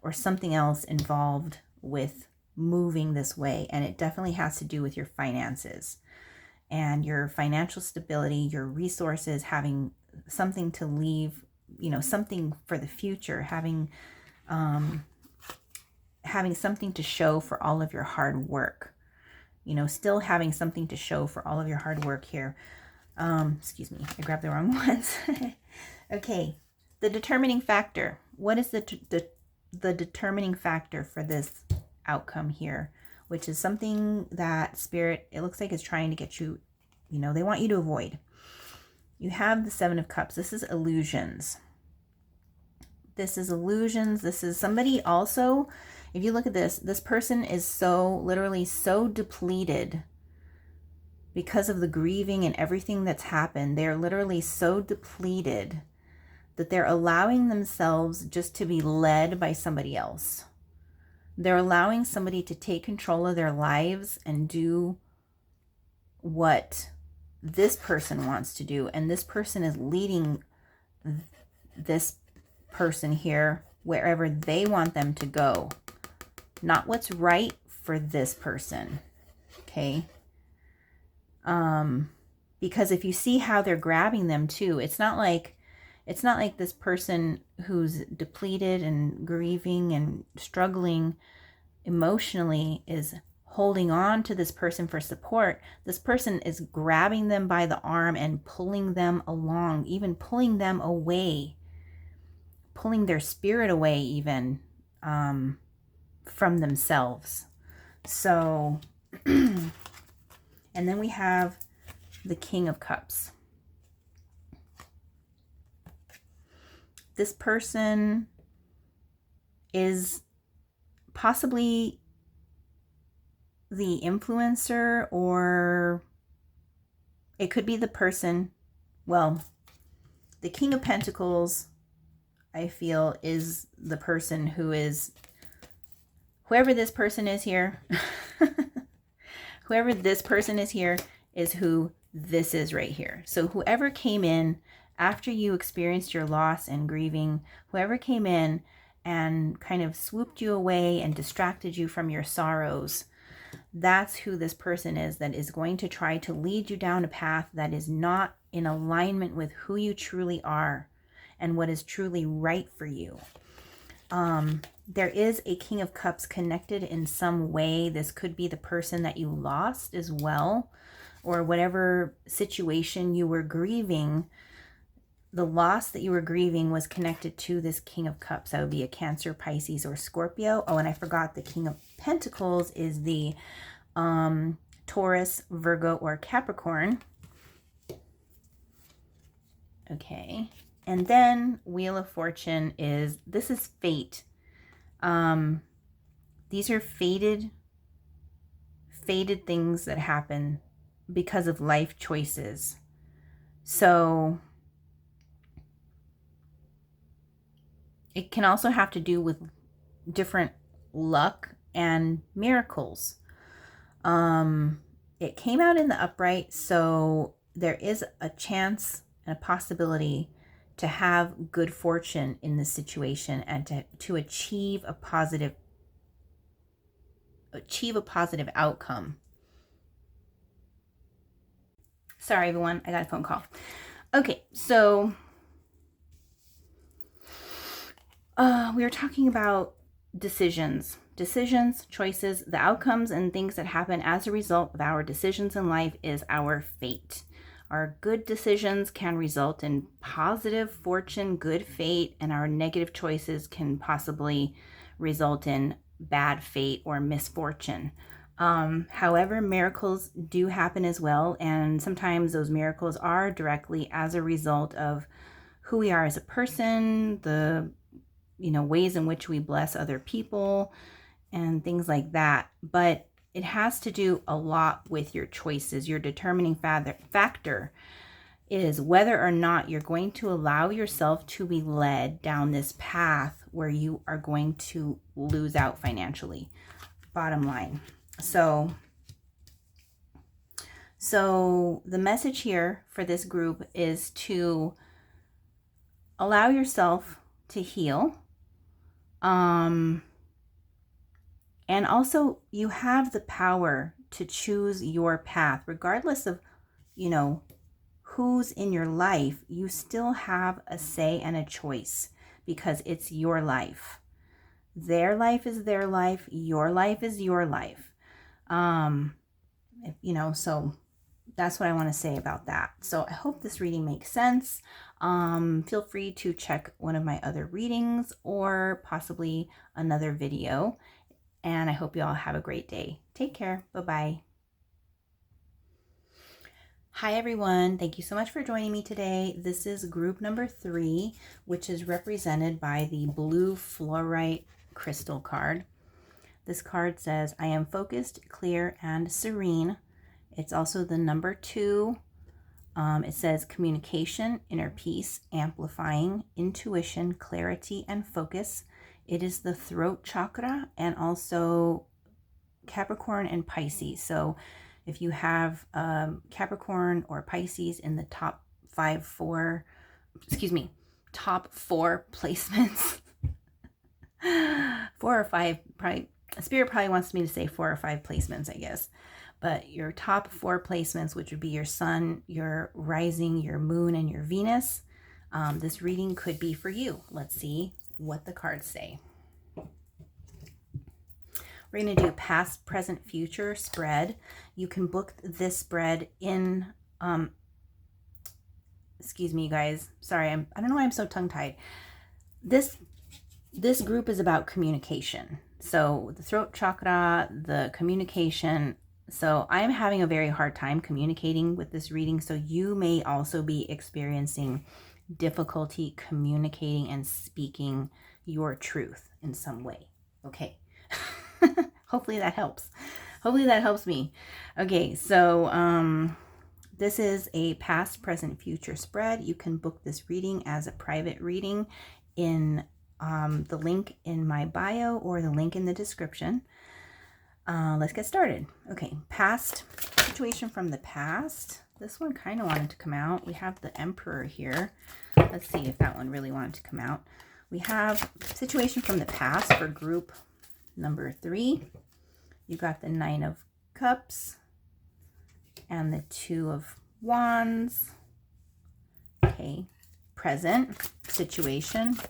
or something else involved with moving this way. And it definitely has to do with your finances and your financial stability, your resources, having something to leave, something for the future, having something to show for all of your hard work, still having something to show for all of your hard work here. Excuse me, I grabbed the wrong ones. Okay, the determining factor. What is the determining factor for this outcome here, which is something that Spirit, it looks like, is trying to get you, they want you to avoid. You have the Seven of Cups. This is illusions. This is illusions. This is somebody also, if you look at this person is literally so depleted because of the grieving and everything that's happened. They're literally so depleted that they're allowing themselves just to be led by somebody else. They're allowing somebody to take control of their lives and do what this person wants to do. And this person is leading this person here wherever they want them to go, not what's right for this person. Okay. Because if you see how they're grabbing them too, it's not like this person who's depleted and grieving and struggling emotionally is holding on to this person for support. This person is grabbing them by the arm and pulling them along, even pulling them away, pulling their spirit away even from themselves. So, and then we have the King of Cups. This person is possibly the influencer, or it could be the person, well, the King of Pentacles, I feel, is the person who is, whoever this person is here, whoever this person is here is who this is right here. So whoever came in after you experienced your loss and grieving, whoever came in and kind of swooped you away and distracted you from your sorrows, that's who this person is, that is going to try to lead you down a path that is not in alignment with who you truly are and what is truly right for you. There is a King of Cups connected in some way. This could be the person that you lost as well, or whatever situation you were grieving. The loss that you were grieving was connected to this King of Cups. That would be a Cancer, Pisces, or Scorpio. Oh, and I forgot the King of Pentacles is the Taurus, Virgo, or Capricorn. Okay. And then Wheel of Fortune is, this is fate. These are fated things that happen because of life choices. So it can also have to do with different luck and miracles. It came out in the upright, so there is a chance and a possibility to have good fortune in this situation and to achieve a positive outcome. Sorry, everyone, I got a phone call. Okay, so we were talking about decisions, choices, the outcomes and things that happen as a result of our decisions in life is our fate. Our good decisions can result in positive fortune, good fate, and our negative choices can possibly result in bad fate or misfortune. However, miracles do happen as well, and sometimes those miracles are directly as a result of who we are as a person, the ways in which we bless other people and things like that. But it has to do a lot with your choices. Your determining factor is whether or not you're going to allow yourself to be led down this path where you are going to lose out financially. Bottom line. So the message here for this group is to allow yourself to heal. And also you have the power to choose your path, regardless of, who's in your life. You still have a say and a choice because it's your life. Their life is their life. Your life is your life. So that's what I want to say about that. So I hope this reading makes sense. Feel free to check one of my other readings or possibly another video. And I hope you all have a great day. Take care. Bye-bye. Hi, everyone. Thank you so much for joining me today. This is group number 3, which is represented by the blue Fluorite crystal card. This card says, I am focused, clear, and serene. It's also the number 2. It says communication, inner peace, amplifying, intuition, clarity, and focus. It is the throat chakra and also Capricorn and Pisces. So if you have Capricorn or Pisces in the top 4 placements, 4 or 5, probably, Spirit probably wants me to say 4 or 5 placements, I guess. But your top 4 placements, which would be your sun, your rising, your moon, and your Venus, this reading could be for you. Let's see what the cards say. We're going to do past, present, future spread. You can book this spread in, excuse me, you guys. Sorry, I don't know why I'm so tongue-tied. This group is about communication. So the throat chakra, the communication. So I'm having a very hard time communicating with this reading. So you may also be experiencing difficulty communicating and speaking your truth in some way. Okay. Hopefully that helps. Hopefully that helps me. Okay, so this is a past, present, future spread. You can book this reading as a private reading in the link in my bio or the link in the description. Let's get started. Okay, past situation from the past. This one kind of wanted to come out. We have the Emperor here. Let's see if that one really wanted to come out. We have situation from the past for group number 3. You got the 9 of Cups and the 2 of Wands. Okay, present situation for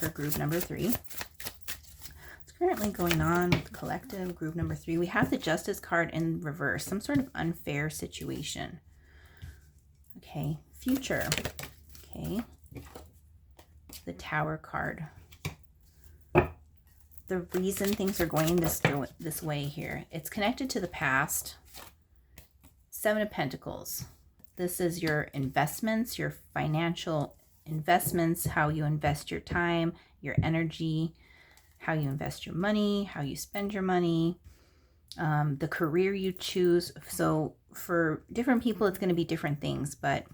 group number 3. What's currently going on with collective group number 3? We have the Justice card in reverse, some sort of unfair situation. Okay, future. Okay, the Tower card. The reason things are going this way here, it's connected to the past. 7 of Pentacles. This is your investments, your financial investments, how you invest your time, your energy, how you invest your money, how you spend your money, the career you choose. So for different people, it's going to be different things, but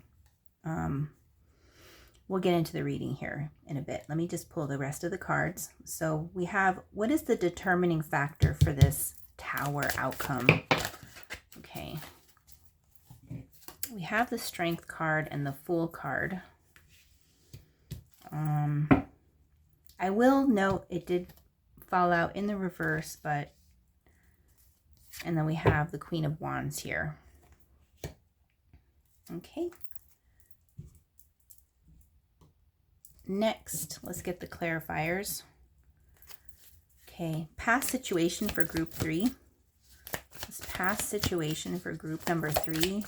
we'll get into the reading here in a bit. Let me just pull the rest of the cards. So we have, what is the determining factor for this Tower outcome? Okay. We have the Strength card and the Fool card. I will note it did fall out in the reverse, but, and then we have the Queen of Wands here. Okay. Next, let's get the clarifiers. Okay, past situation for group 3. This past situation for group number 3.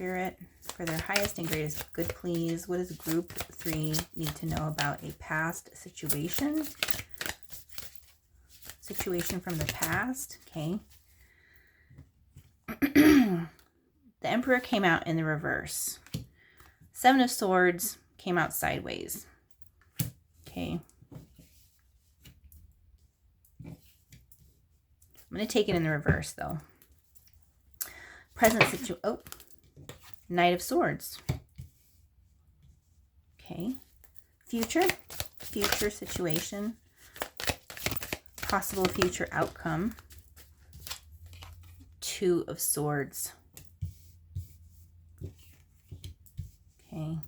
Spirit, for their highest and greatest good, please. What does group 3 need to know about a past situation? Situation from the past. Okay. The Emperor came out in the reverse. 7 of Swords came out sideways. Okay. I'm going to take it in the reverse, though. Present situation. Oh, Knight of Swords. Okay. Future situation. Possible future outcome. 2 of Swords. Okay.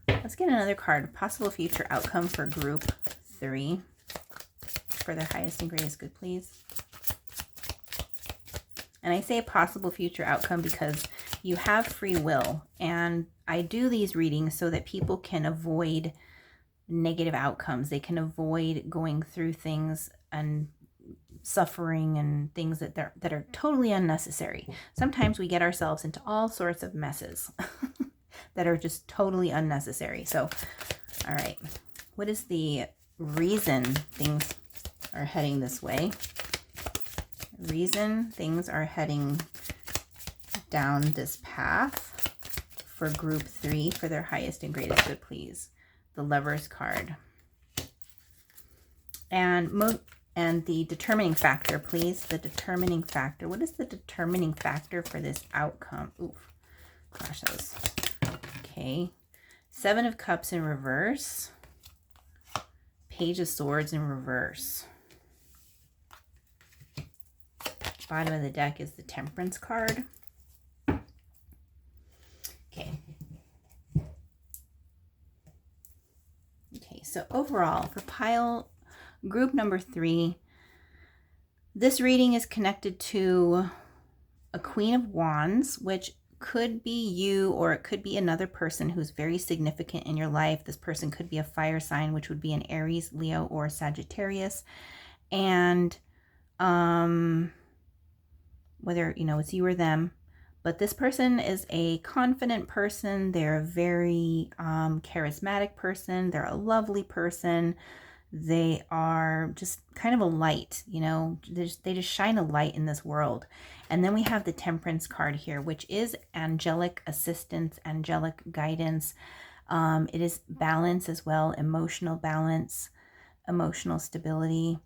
Let's get another card. Possible future outcome for group 3. For their highest and greatest good, please. And I say possible future outcome because you have free will. And I do these readings so that people can avoid negative outcomes. They can avoid going through things and suffering and things that are totally unnecessary. Sometimes we get ourselves into all sorts of messes that are just totally unnecessary. So, all right. What is the reason things are heading this way? Reason things are heading down this path for group 3 for their highest and greatest good, please. The Lover's card. And the determining factor, please. The determining factor. What is the determining factor for this outcome? Oof. Gosh, that was... Okay. 7 of Cups in reverse. Page of Swords in reverse. Bottom of the deck is the Temperance card. Okay. Okay, so overall, for group number 3, this reading is connected to a Queen of Wands, which could be you, or it could be another person who's very significant in your life. This person could be a fire sign, which would be an Aries, Leo, or Sagittarius. And whether, it's you or them, but this person is a confident person. They're a very charismatic person. They're a lovely person. They are just kind of a light, they just shine a light in this world. And then we have the Temperance card here, which is angelic assistance, angelic guidance. It is balance as well, emotional balance, emotional stability.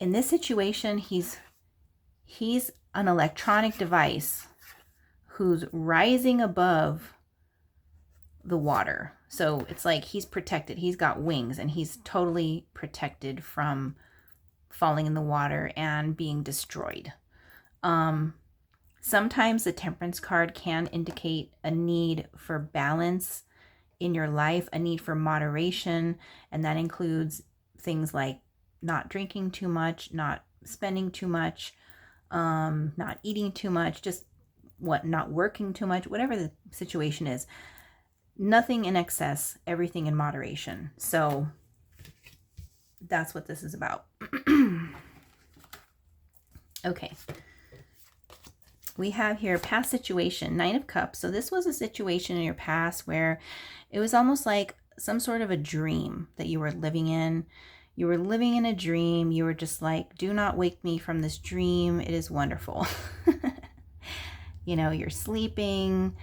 In this situation, he's an electronic device who's rising above the water. So it's like he's protected. He's got wings and he's totally protected from falling in the water and being destroyed. Sometimes the Temperance card can indicate a need for balance in your life, a need for moderation, and that includes things like not drinking too much, not spending too much, not eating too much, just not working too much, whatever the situation is. Nothing in excess, everything in moderation. So that's what this is about. Okay. We have here past situation, 9 of Cups. So this was a situation in your past where it was almost like some sort of a dream that you were living in. You were living in a dream. You were just like, do not wake me from this dream. It is wonderful. You're sleeping.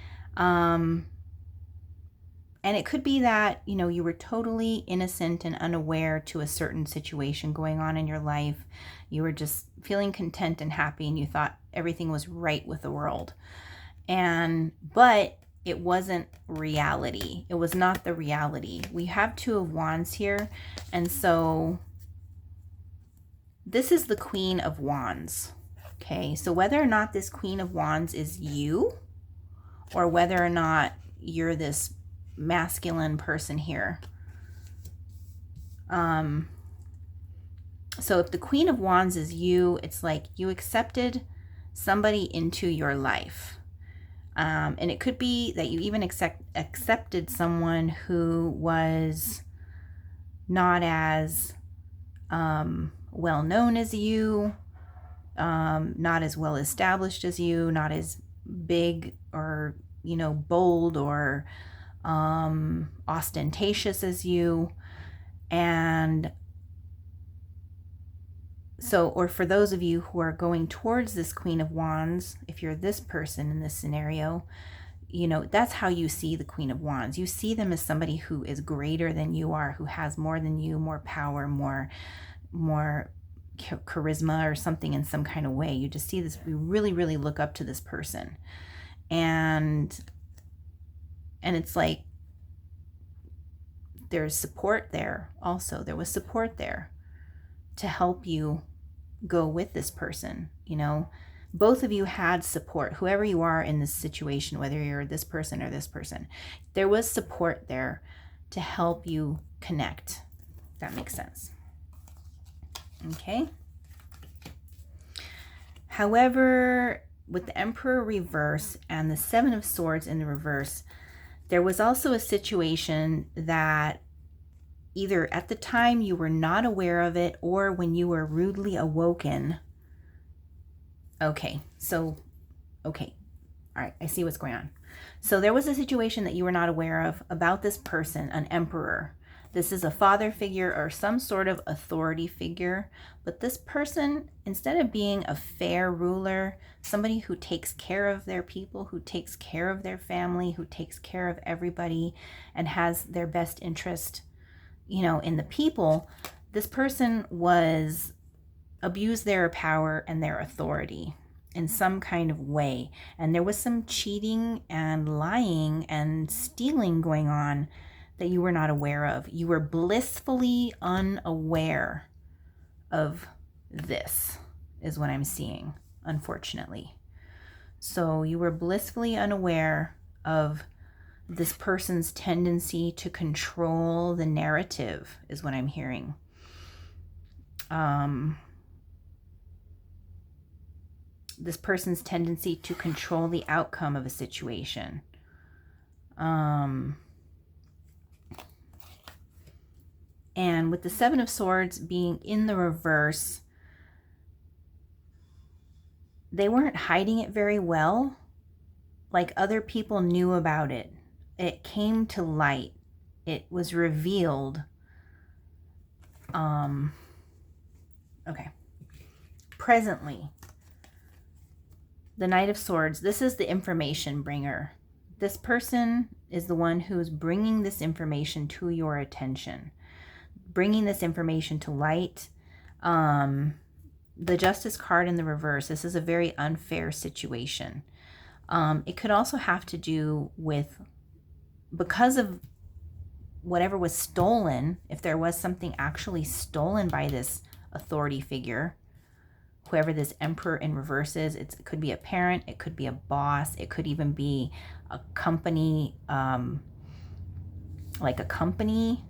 And it could be that, you were totally innocent and unaware to a certain situation going on in your life. You were just feeling content and happy and you thought everything was right with the world. But it wasn't reality. It was not the reality. We have 2 of Wands here. And so this is the Queen of Wands. Okay, so whether or not this Queen of Wands is you, or whether or not you're this masculine person here. So if the Queen of Wands is you, it's like you accepted somebody into your life. And it could be that you even accepted someone who was not as well known as you, not as well established as you, not as big or bold or ostentatious as you. And so, or for those of you who are going towards this Queen of Wands, if you're this person in this scenario, that's how you see the Queen of Wands. You see them as somebody who is greater than you are, who has more than you, more power, more charisma or something in some kind of way. You just see this, we really, really look up to this person. And it's like there's support there also. There was support there to help you go with this person. Both of you had support, whoever you are in this situation, whether you're this person or this person, there was support there to help you connect. That makes sense. Okay. However, with the Emperor reverse and the Seven of Swords in the reverse, there was also a situation that either at the time you were not aware of it, or when you were rudely awoken. Okay. All right, I see what's going on. So there was a situation that you were not aware of about this person, an emperor. This is a father figure or some sort of authority figure. But this person, instead of being a fair ruler, somebody who takes care of their people, who takes care of their family, who takes care of everybody and has their best interest, in the people, this person was abused their power and their authority in some kind of way. And there was some cheating and lying and stealing going on that you were not aware of. You were blissfully unaware of this, is what I'm seeing, unfortunately. So you were blissfully unaware of this person's tendency to control the narrative, is what I'm hearing. This person's tendency to control the outcome of a situation. And with the Seven of Swords being in the reverse, they weren't hiding it very well. Like, other people knew about it. It came to light. It was revealed. Okay. Presently, the Knight of Swords, this is the information bringer. This person is the one who's bringing this information to your attention, bringing this information to light. The Justice card in the reverse, this is a very unfair situation. It could also have to do with, because of whatever was stolen, if there was something actually stolen by this authority figure, whoever this Emperor in reverse is, it could be a parent, it could be a boss, it could even be a company, like a company.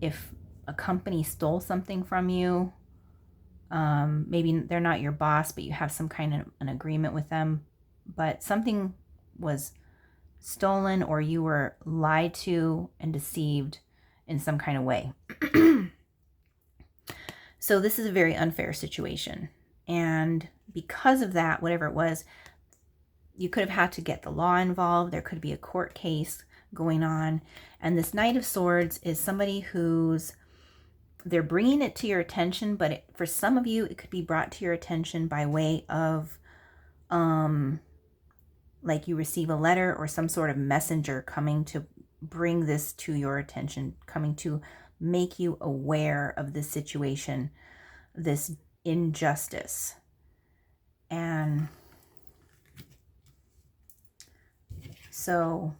If a company stole something from you, maybe they're not your boss, but you have some kind of an agreement with them, but something was stolen or you were lied to and deceived in some kind of way. So this is a very unfair situation. And because of that, whatever it was, you could have had to get the law involved. There could be a court case going on. And this Knight of Swords is somebody they're bringing it to your attention, but for some of you, it could be brought to your attention by way of, like you receive a letter or some sort of messenger coming to bring this to your attention, coming to make you aware of this situation, this injustice. And so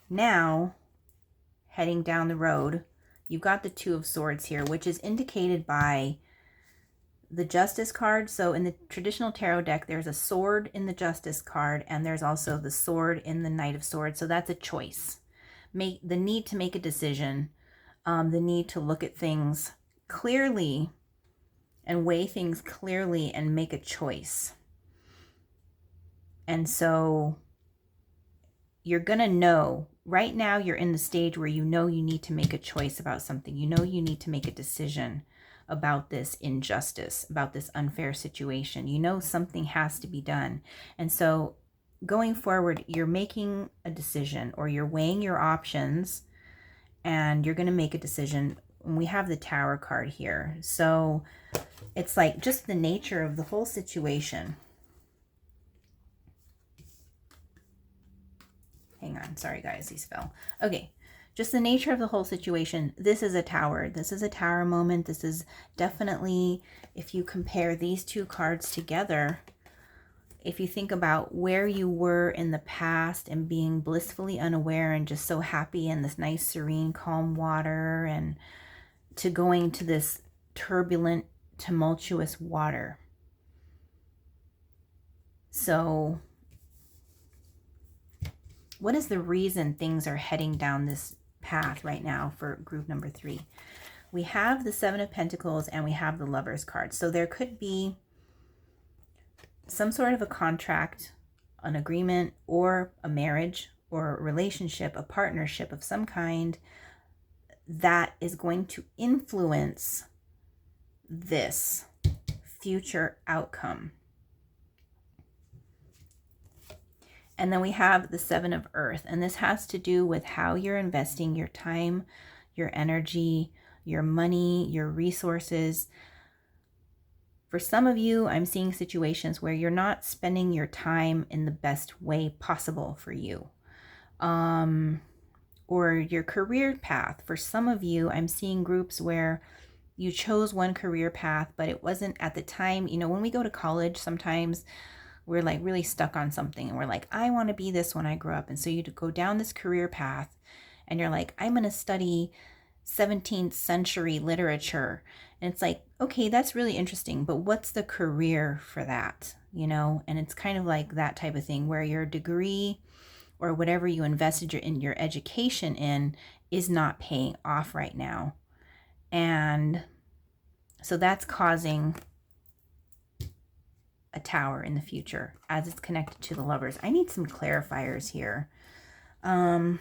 now, heading down the road, you've got the Two of Swords here, which is indicated by the Justice card. So in the traditional tarot deck, there's a sword in the Justice card, and there's also the sword in the Knight of Swords. So that's a choice. The need to make a decision, the need to look at things clearly and weigh things clearly and make a choice. And so you're going to know, right now you're in the stage where you know you need to make a choice about something. You know you need to make a decision about this injustice, about this unfair situation. You know something has to be done. And so going forward, you're making a decision, or you're weighing your options, and you're going to make a decision. And we have the Tower card here. So it's like just the nature of the whole situation. Hang on. Sorry, guys. These fell. Okay. Just the nature of the whole situation. This is a tower. This is a tower moment. This is definitely, if you compare these two cards together, if you think about where you were in the past and being blissfully unaware and just so happy in this nice, serene, calm water, and to going to this turbulent, tumultuous water. So what is the reason things are heading down this path right now for group number 3? We have the Seven of Pentacles and we have the Lovers card. So there could be some sort of a contract, an agreement, or a marriage, or a relationship, a partnership of some kind that is going to influence this future outcome. And then we have the Seven of Earth, and this has to do with how you're investing your time, your energy, your money, your resources. For some of you, I'm seeing situations where you're not spending your time in the best way possible for you. Or your career path. For some of you, I'm seeing groups where you chose one career path, but it wasn't at the time. You know, when we go to college, sometimes we're like really stuck on something and we're like, I want to be this when I grow up. And so you go down this career path and you're like, I'm going to study 17th century literature. And it's like, okay, that's really interesting, but what's the career for that? You know, and it's kind of like that type of thing where your degree or whatever you invested in your education in is not paying off right now. And so that's causing a tower in the future as it's connected to the Lovers. I need some clarifiers here. But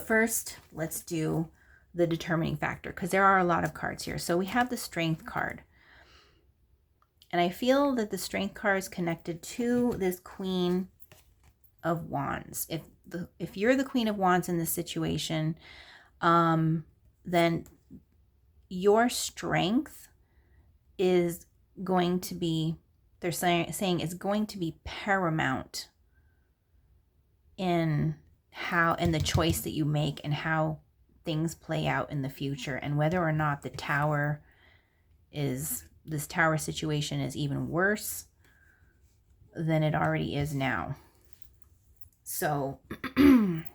first, let's do the determining factor, because there are a lot of cards here. So we have the Strength card. And I feel that the Strength card is connected to this Queen of Wands. If you're the Queen of Wands in this situation, then your strength is going to be, they're saying is going to be paramount in the choice that you make and how things play out in the future, and whether or not this tower situation is even worse than it already is now. So, and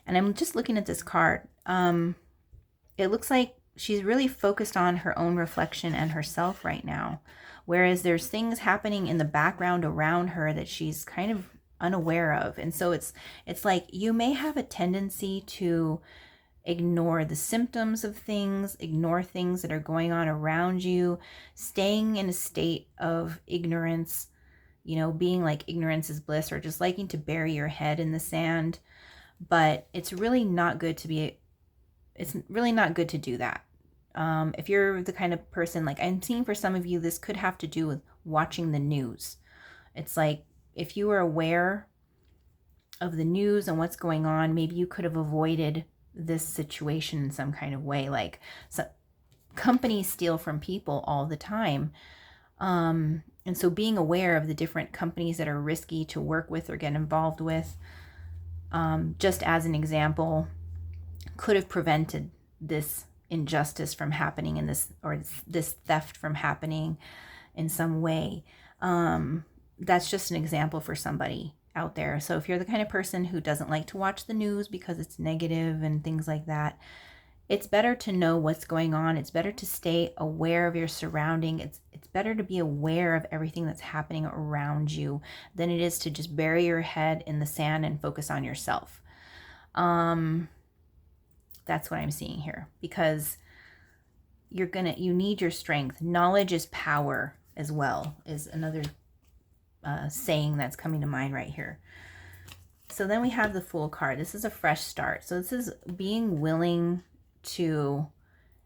I'm just looking at this card. It looks like she's really focused on her own reflection and herself right now. Whereas there's things happening in the background around her that she's kind of unaware of. And so it's like you may have a tendency to ignore the symptoms of things, ignore things that are going on around you, staying in a state of ignorance, you know, being like ignorance is bliss, or just liking to bury your head in the sand. But it's really not good to do that. If you're the kind of person, like I'm seeing for some of you, this could have to do with watching the news. It's like if you were aware of the news and what's going on, maybe you could have avoided this situation in some kind of way. Like, so companies steal from people all the time. And so being aware of the different companies that are risky to work with or get involved with, just as an example, could have prevented this injustice from happening in this, or this theft from happening in some way. That's just an example for somebody out there. So if you're the kind of person who doesn't like to watch the news because it's negative and things like that, it's better to know what's going on. It's better to stay aware of your surrounding. It's better to be aware of everything that's happening around you than it is to just bury your head in the sand and focus on yourself. That's what I'm seeing here, because you need your strength. Knowledge is power as well, is another saying that's coming to mind right here. So then we have the Fool card. This is a fresh start. So this is being willing to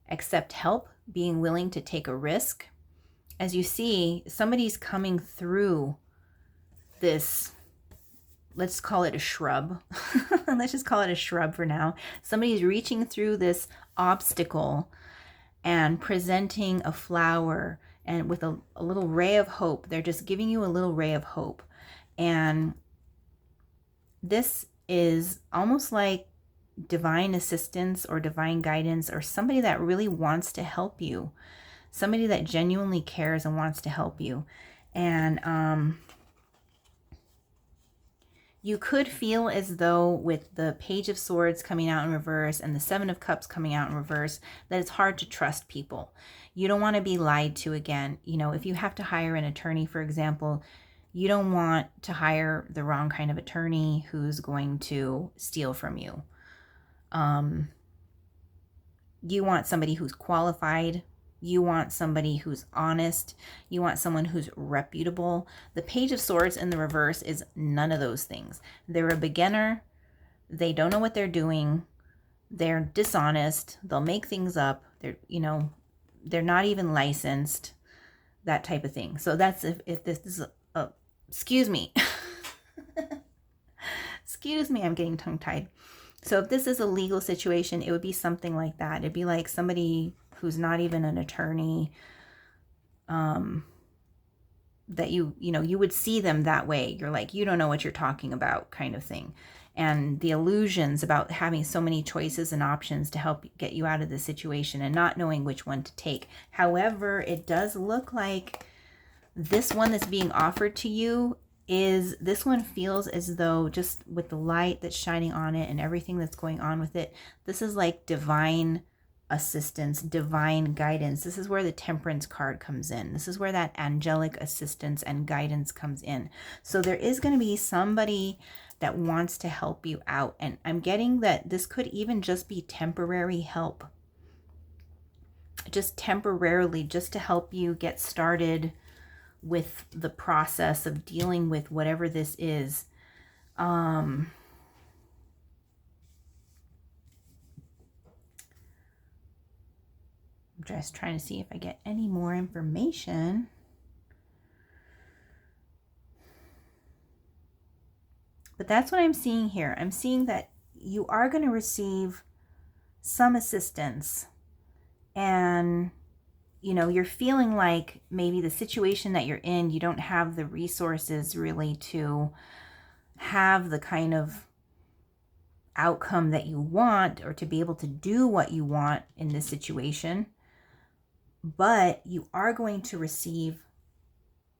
accept help, being willing to take a risk. As you see, somebody's coming through this, let's call it a shrub. Let's just call it a shrub for now. Somebody's reaching through this obstacle and presenting a flower and with a little ray of hope. They're just giving you a little ray of hope. And this is almost like divine assistance or divine guidance, or somebody that really wants to help you, somebody that genuinely cares and wants to help you. And you could feel as though with the Page of Swords coming out in reverse and the Seven of Cups coming out in reverse, that it's hard to trust people. You don't want to be lied to again. You know, if you have to hire an attorney, for example, you don't want to hire the wrong kind of attorney who's going to steal from you. You want somebody who's qualified. You want somebody who's honest. You want someone who's reputable. The Page of Swords in the reverse is none of those things. They're a beginner. They don't know what they're doing. They're dishonest. They'll make things up. They're not even licensed, that type of thing. So that's if this is excuse me. Excuse me, I'm getting tongue-tied. So if this is a legal situation, it would be something like that. It'd be like somebody who's not even an attorney, that you would see them that way. You're like, you don't know what you're talking about, kind of thing. And the illusions about having so many choices and options to help get you out of the situation and not knowing which one to take. However, it does look like this one that's being offered to you this one feels as though, just with the light that's shining on it and everything that's going on with it, this is like divine assistance, divine guidance. This is where the Temperance card comes in. This is where that angelic assistance and guidance comes in. So there is going to be somebody that wants to help you out. And I'm getting that this could even just be temporary help. Just temporarily, just to help you get started with the process of dealing with whatever this is. I'm just trying to see if I get any more information. But that's what I'm seeing here. I'm seeing that you are going to receive some assistance, and you're feeling like maybe the situation that you're in, you don't have the resources really to have the kind of outcome that you want, or to be able to do what you want in this situation. But you are going to receive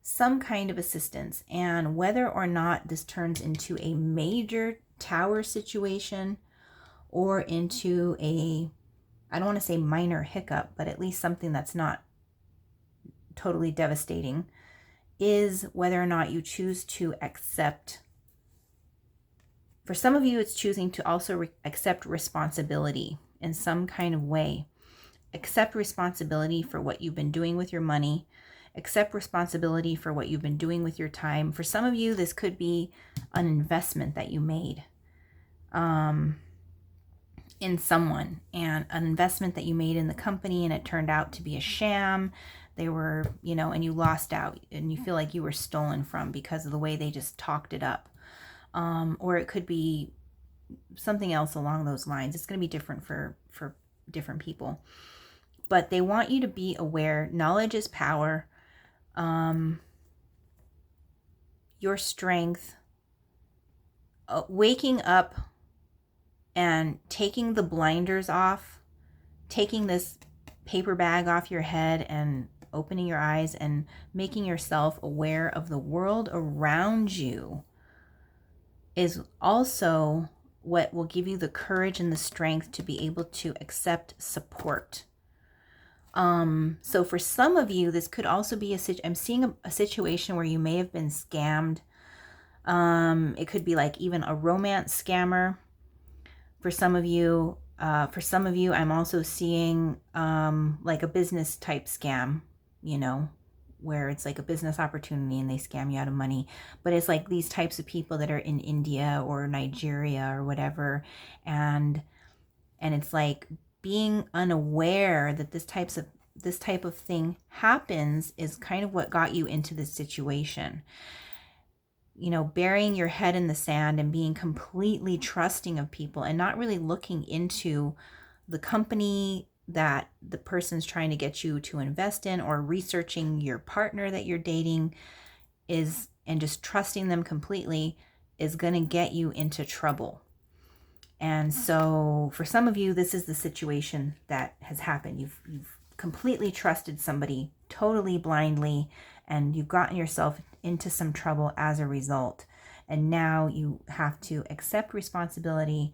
some kind of assistance. And whether or not this turns into a major tower situation or into I don't want to say minor hiccup, but at least something that's not totally devastating, is whether or not you choose to accept. For some of you, it's choosing to also accept responsibility in some kind of way. Accept responsibility for what you've been doing with your money. Accept responsibility for what you've been doing with your time. For some of you, this could be an investment that you made in someone, and an investment that you made in the company, and it turned out to be a sham. They were, and you lost out, and you feel like you were stolen from because of the way they just talked it up. Or it could be something else along those lines. It's going to be different for different people. But they want you to be aware. Knowledge is power. Your strength. Waking up and taking the blinders off, taking this paper bag off your head and opening your eyes and making yourself aware of the world around you is also what will give you the courage and the strength to be able to accept support. So for some of you, this could also be I'm seeing a situation where you may have been scammed. It could be like even a romance scammer. For some of you, I'm also seeing like a business type scam, where it's like a business opportunity and they scam you out of money. But it's like these types of people that are in India or Nigeria or whatever, and it's like being unaware that this type of thing happens is kind of what got you into this situation. burying your head in the sand and being completely trusting of people and not really looking into the company that the person's trying to get you to invest in, or researching your partner that you're dating and just trusting them completely is going to get you into trouble. And so for some of you, this is the situation that has happened. You've completely trusted somebody totally blindly, and you've gotten yourself into some trouble as a result. And now you have to accept responsibility,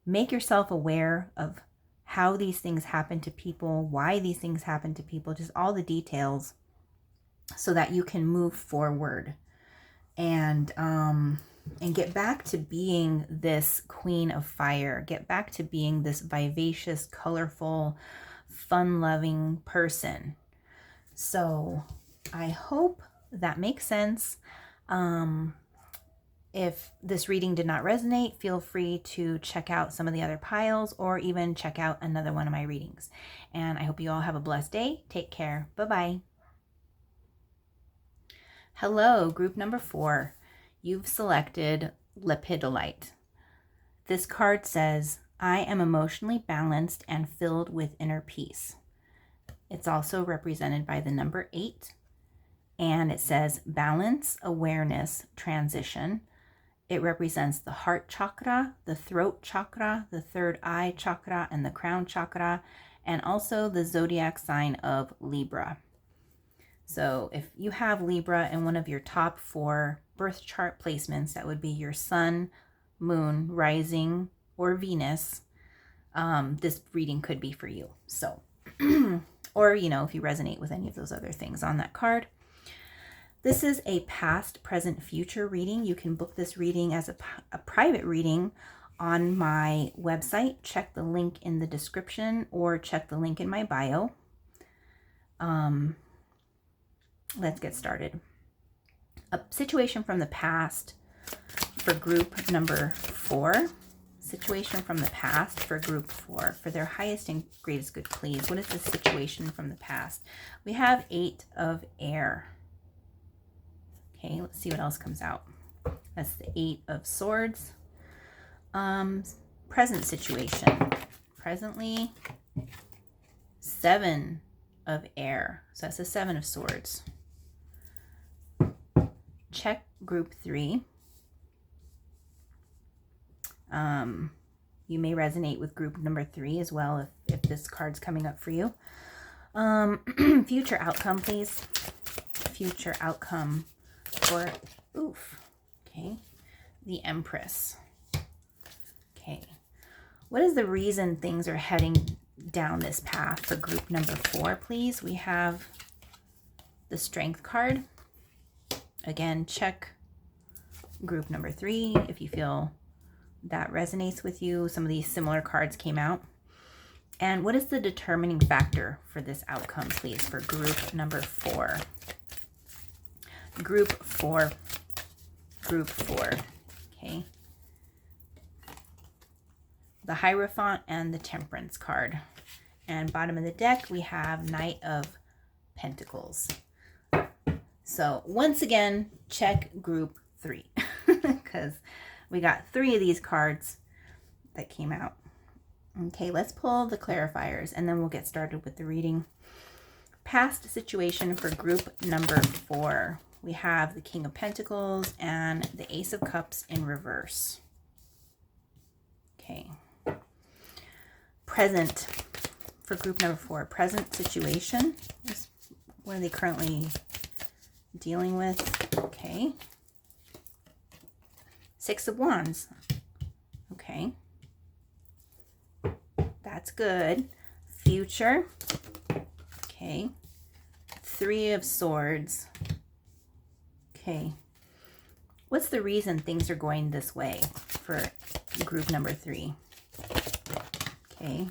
make yourself aware of how these things happen to people, why these things happen to people, just all the details, so that you can move forward and get back to being this queen of fire, get back to being this vivacious, colorful, fun-loving person. So I hope that makes sense. If this reading did not resonate, feel free to check out some of the other piles, or even check out another one of my readings. And I hope you all have a blessed day. Take care. Bye-bye. Hello, group number 4. You've selected Lepidolite. This card says, I am emotionally balanced and filled with inner peace. It's also represented by the number 8. And it says balance, awareness, transition. It represents the heart chakra, the throat chakra, the third eye chakra, and the crown chakra, and also the zodiac sign of Libra. So if you have Libra in one of your top 4 birth chart placements, that would be your sun, moon, rising, or Venus, this reading could be for you. So, or, if you resonate with any of those other things on that card. This is a past, present, future reading. You can book this reading as a private reading on my website. Check the link in the description, or check the link in my bio. Let's get started. A situation from the past for group number 4. Situation from the past for group 4. For their highest and greatest good, please. What is the situation from the past? We have 8 of air. Okay, let's see what else comes out. That's the 8 of swords. Present situation. Presently, 7 of air. So that's the 7 of swords. Check group 3. You may resonate with group number 3 as well if this card's coming up for you. Future outcome, please. Future outcome for, okay, the Empress. Okay. What is the reason things are heading down this path for group number 4, please? We have the Strength card. Again, check group number 3 if you feel that resonates with you. Some of these similar cards came out. And what is the determining factor for this outcome, please, for group number 4? Group 4. Okay. The Hierophant and the Temperance card. And bottom of the deck, we have Knight of Pentacles. So once again, check group 3 because we got 3 of these cards that came out. Okay, let's pull the clarifiers and then we'll get started with the reading. Past situation for group number 4. We have the King of Pentacles and the Ace of Cups in reverse. Okay. Present for group number 4. Present situation. What are they currently dealing with? Okay. 6 of Wands. Okay. That's good. Future. Okay. 3 of Swords. Okay. What's the reason things are going this way for group number 3? Okay.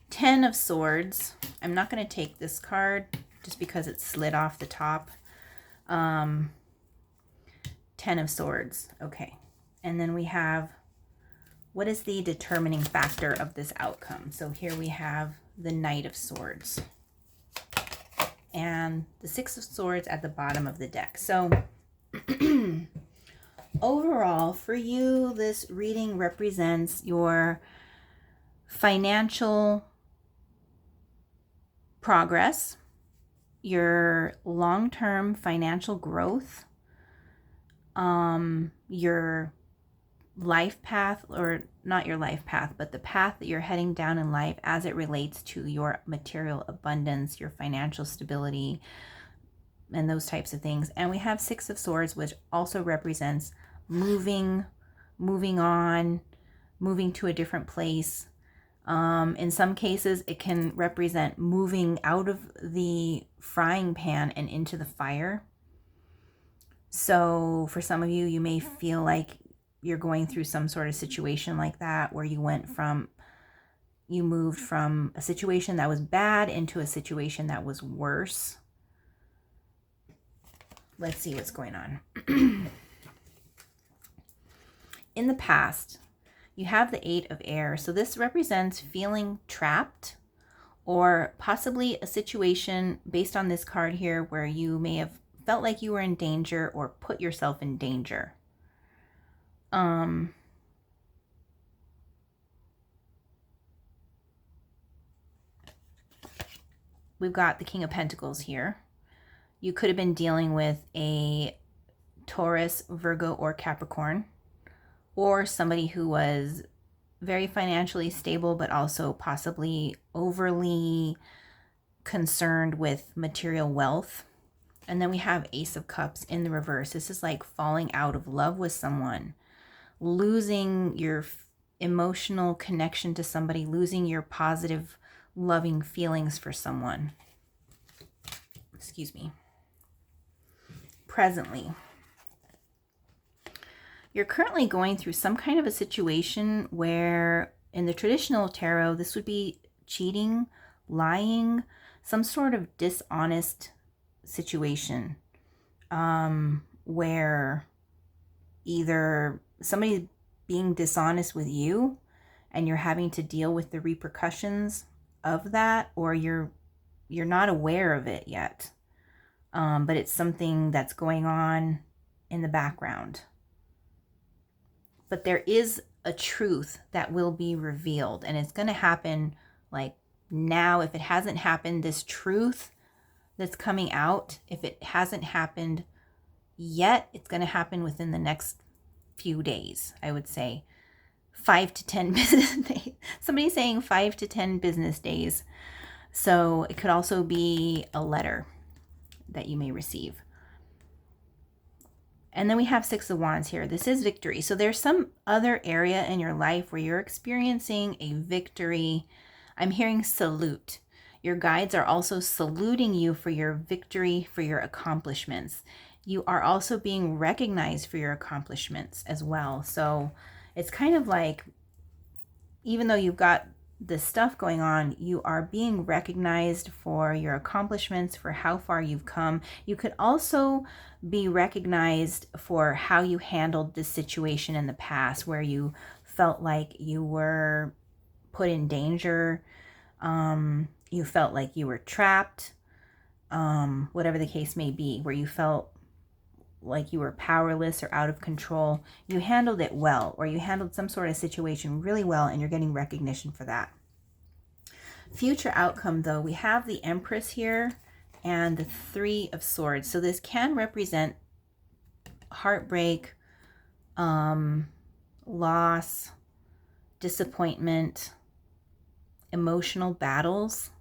10 of Swords. I'm not going to take this card just because it slid off the top. 10 of Swords. Okay. And then we have, what is the determining factor of this outcome? So here we have the Knight of Swords and the 6 of Swords at the bottom of the deck. So Overall, for you, this reading represents your financial progress, your long-term financial growth, your life path, or not your life path, but the path that you're heading down in life as it relates to your material abundance, your financial stability, and those types of things. And we have Six of Swords, which also represents moving on, moving to a different place. In some cases, it can represent moving out of the frying pan and into the fire. So for some of you, you may feel like you're going through some sort of situation like that, where you moved from a situation that was bad into a situation that was worse. Let's see what's going on. In the past, you have the Eight of Air. So this represents feeling trapped, or possibly a situation based on this card here where you may have felt like you were in danger or put yourself in danger. We've got the King of Pentacles here. You could have been dealing with a Taurus, Virgo, or Capricorn, or somebody who was very financially stable, but also possibly overly concerned with material wealth. And then we have Ace of Cups in the reverse. This is like falling out of love with someone, losing your emotional connection to somebody, losing your positive, loving feelings for someone. Excuse me. Presently, you're currently going through some kind of a situation where in the traditional tarot, this would be cheating, lying, some sort of dishonest situation, where either somebody's being dishonest with you and you're having to deal with the repercussions of that, or you're not aware of it yet. But it's something that's going on in the background. But there is a truth that will be revealed, and it's going to happen like now. If it hasn't happened, this truth that's coming out, if it hasn't happened yet, it's going to happen within the next few days. I would say 5 to 10 business days. Somebody's saying 5 to 10 business days. So it could also be a letter that you may receive. And then we have Six of Wands here. This is victory. So there's some other area in your life where you're experiencing a victory. I'm hearing salute. Your guides are also saluting you for your victory, for your accomplishments. You are also being recognized for your accomplishments as well. So it's kind of like, even though you've got this stuff going on, you are being recognized for your accomplishments, for how far you've come. You could also be recognized for how you handled this situation in the past, where you felt like you were put in danger, you felt like you were trapped, whatever the case may be, where you felt like you were powerless or out of control. You handled it well, or you handled some sort of situation really well, and you're getting recognition for that. Future outcome, though, we have the Empress here and the Three of Swords. So this can represent heartbreak, loss, disappointment, emotional battles.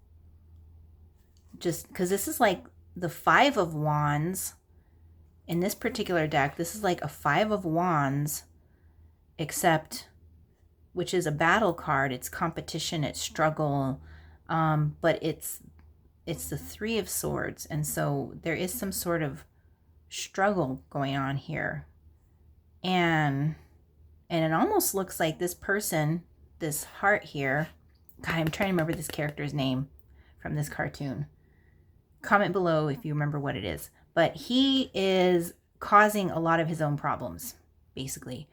Just because this is like the Five of Wands. In this particular deck, this is like a Five of Wands, except, which is a battle card. It's competition, it's struggle, but it's the Three of Swords. And so there is some sort of struggle going on here. And it almost looks like this person, this heart here, God, I'm trying to remember this character's name from this cartoon. Comment below if you remember what it is. But he is causing a lot of his own problems, basically.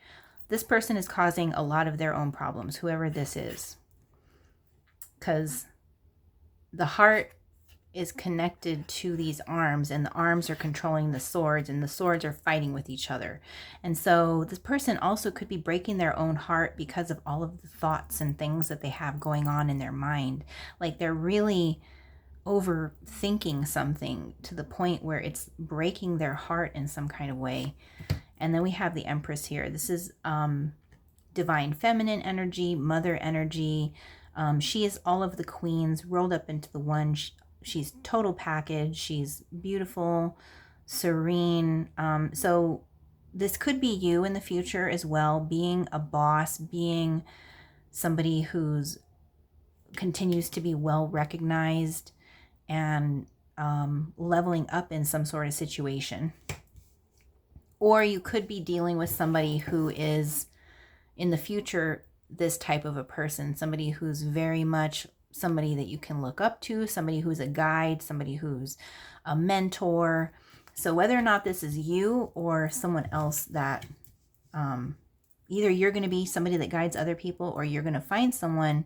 This person is causing a lot of their own problems, whoever this is. Because the heart is connected to these arms, and the arms are controlling the swords, and the swords are fighting with each other. And so this person also could be breaking their own heart because of all of the thoughts and things that they have going on in their mind. Like they're really overthinking something to the point where it's breaking their heart in some kind of way. And then we have the Empress here. This is divine feminine energy, mother energy. She is all of the queens rolled up into the one. She's total package. She's beautiful, serene. So this could be you in the future as well, being a boss, being somebody who's continues to be well recognized and leveling up in some sort of situation. Or you could be dealing with somebody who is in the future this type of a person, somebody who's very much somebody that you can look up to, somebody who's a guide, somebody who's a mentor. So whether or not this is you or someone else that either you're going to be somebody that guides other people, or you're going to find someone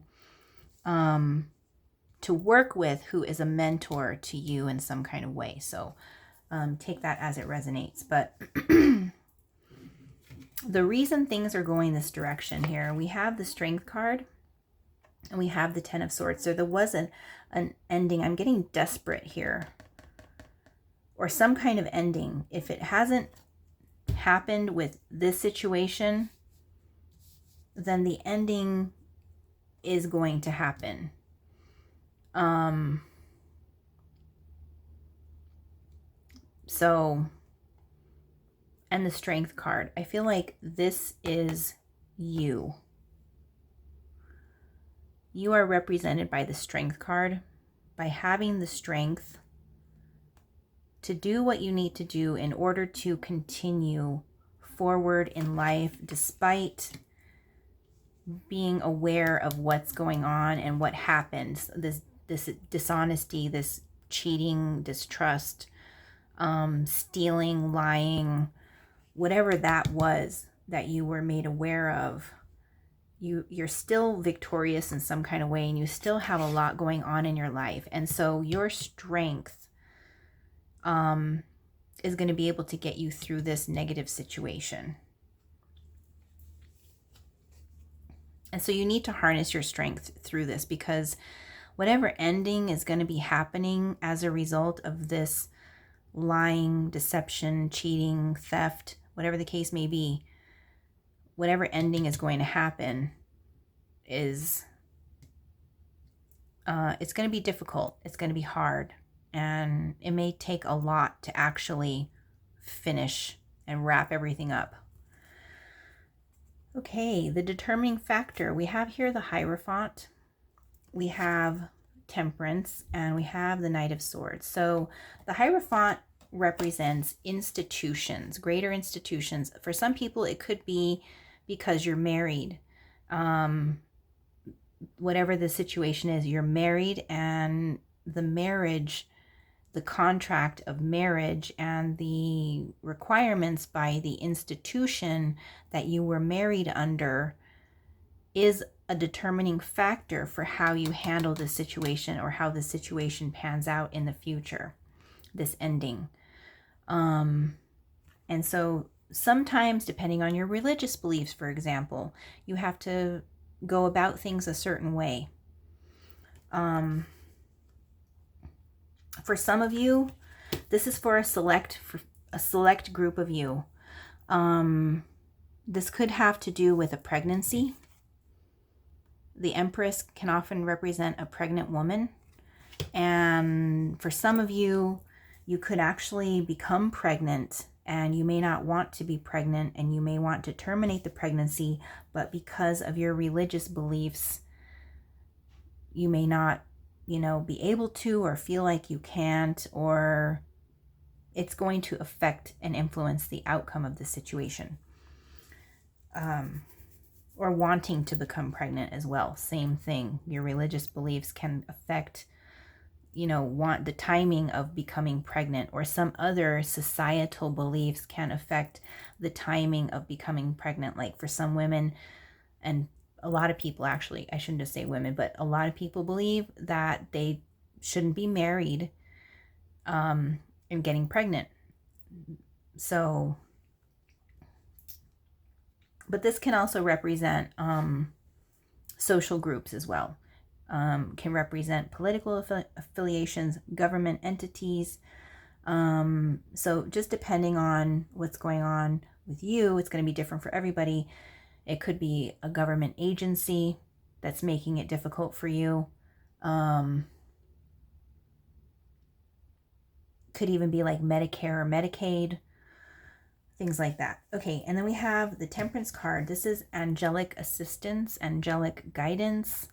to work with who is a mentor to you in some kind of way. So take that as it resonates. But the reason things are going this direction here, we have the Strength card and we have the Ten of Swords. So there was an ending. I'm getting desperate here, or some kind of ending. If it hasn't happened with this situation, then the ending is going to happen. So, and the Strength card, I feel like this is you. You are represented by the Strength card, by having the strength to do what you need to do in order to continue forward in life, despite being aware of what's going on and what happens, this dishonesty, this cheating, distrust, stealing, lying, whatever that was that you were made aware of, you're still victorious in some kind of way, and you still have a lot going on in your life. And so your strength is going to be able to get you through this negative situation. And so you need to harness your strength through this, because whatever ending is going to be happening as a result of this lying, deception, cheating, theft, whatever the case may be, whatever ending is going to happen is, it's going to be difficult. It's going to be hard. And it may take a lot to actually finish and wrap everything up. Okay, the determining factor. We have here the Hierophant, we have Temperance, and we have the Knight of Swords. So the Hierophant represents institutions, greater institutions. For some people, it could be because you're married. Whatever the situation is, you're married, and the marriage, the contract of marriage and the requirements by the institution that you were married under is a determining factor for how you handle the situation, or how the situation pans out in the future, this ending. And so sometimes, depending on your religious beliefs, for example, you have to go about things a certain way. For some of you, this is for a select group of you. This could have to do with a pregnancy. The Empress can often represent a pregnant woman. And for some of you, you could actually become pregnant, and you may not want to be pregnant, and you may want to terminate the pregnancy, but because of your religious beliefs, you may not, be able to, or feel like you can't, or it's going to affect and influence the outcome of the situation. Or wanting to become pregnant as well. Same thing. Your religious beliefs can affect, want the timing of becoming pregnant, or some other societal beliefs can affect the timing of becoming pregnant. Like for some women, and a lot of people, actually, I shouldn't just say women, but a lot of people believe that they shouldn't be married and getting pregnant. So, but this can also represent social groups as well. Can represent political affiliations, government entities. So just depending on what's going on with you, it's going to be different for everybody. It could be a government agency that's making it difficult for you. Could even be like Medicare or Medicaid, things like that. Okay, and then we have the Temperance card. This is angelic assistance, angelic guidance,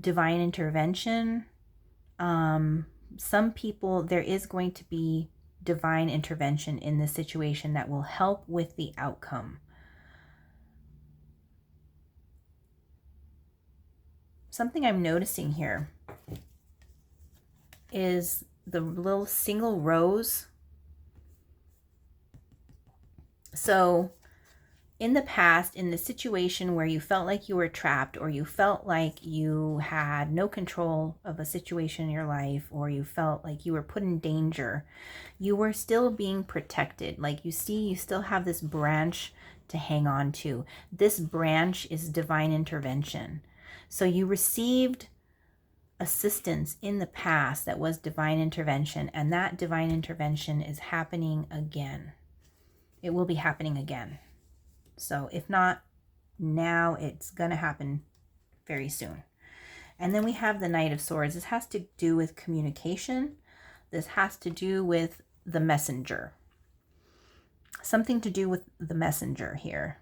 divine intervention. Some people, there is going to be divine intervention in this situation that will help with the outcome. Something I'm noticing here is the little single rose. So in the past, in the situation where you felt like you were trapped, or you felt like you had no control of a situation in your life, or you felt like you were put in danger, you were still being protected. Like you see, you still have this branch to hang on to. This branch is divine intervention. So you received assistance in the past that was divine intervention, and that divine intervention is happening again. It will be happening again. So if not now, it's going to happen very soon. And then we have the Knight of Swords. This has to do with communication. This has to do with the messenger. Something to do with the messenger here.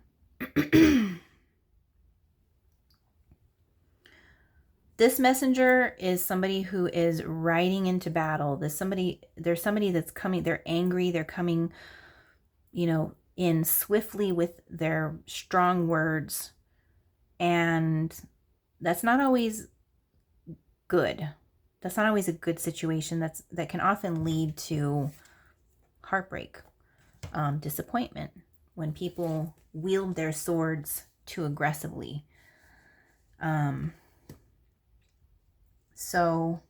This messenger is somebody who is riding into battle. There's somebody that's coming, they're angry, they're coming, in swiftly with their strong words. And that's not always good. That's not always a good situation. That can often lead to heartbreak, disappointment, when people wield their swords too aggressively. So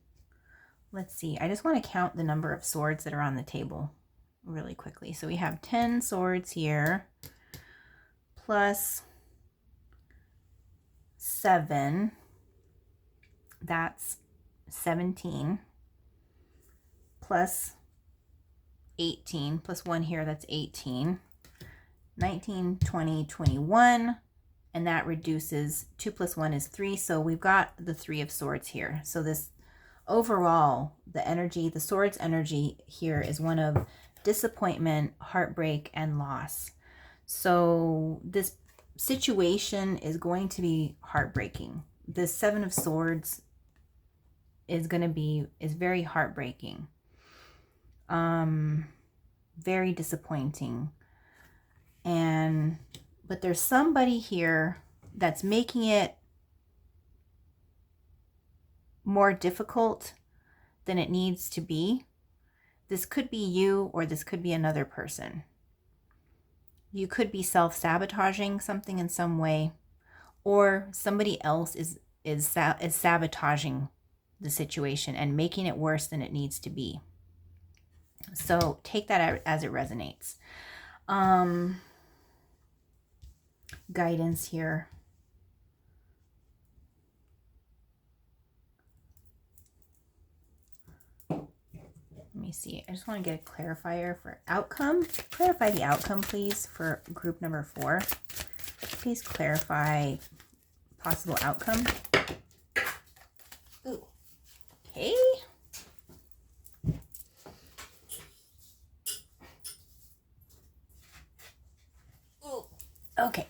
let's see. I just want to count the number of swords that are on the table really quickly. So we have 10 swords here, plus 7. That's 17. Plus 18. Plus 1 here, that's 18. 19, 20, 21. And that reduces 2 plus 1 is 3. So we've got the 3 of Swords here. So this overall, the energy, the Swords energy here is one of disappointment, heartbreak, and loss. So this situation is going to be heartbreaking. The 7 of Swords is very heartbreaking. Very disappointing. But there's somebody here that's making it more difficult than it needs to be. This could be you, or this could be another person. You could be self-sabotaging something in some way, or somebody else is sabotaging the situation and making it worse than it needs to be. So take that as it resonates. Guidance here. Let me see. I just want to get a clarifier for outcome. Clarify the outcome, please, for group number 4. Please clarify possible outcome. Ooh. Okay. Ooh. Okay.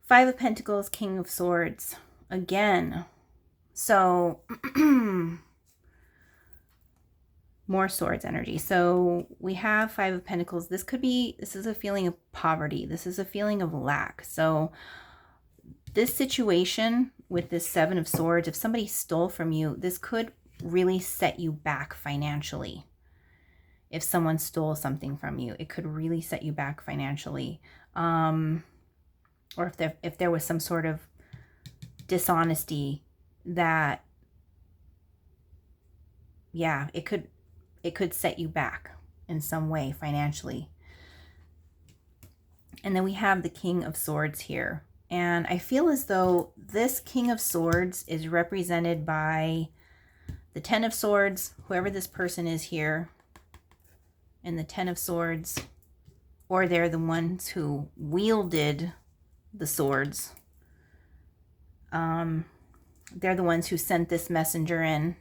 5 of Pentacles, King of Swords. Again. So, more swords energy. So we have 5 of Pentacles. This is a feeling of poverty. This is a feeling of lack. So this situation with this 7 of Swords, if somebody stole from you, this could really set you back financially. If someone stole something from you, it could really set you back financially. Or if there was some sort of dishonesty that yeah, it could set you back in some way financially. And then we have the King of Swords here. And I feel as though this King of Swords is represented by the Ten of Swords, whoever this person is here, and the Ten of Swords, or they're the ones who wielded the swords. They're the ones who sent this messenger in.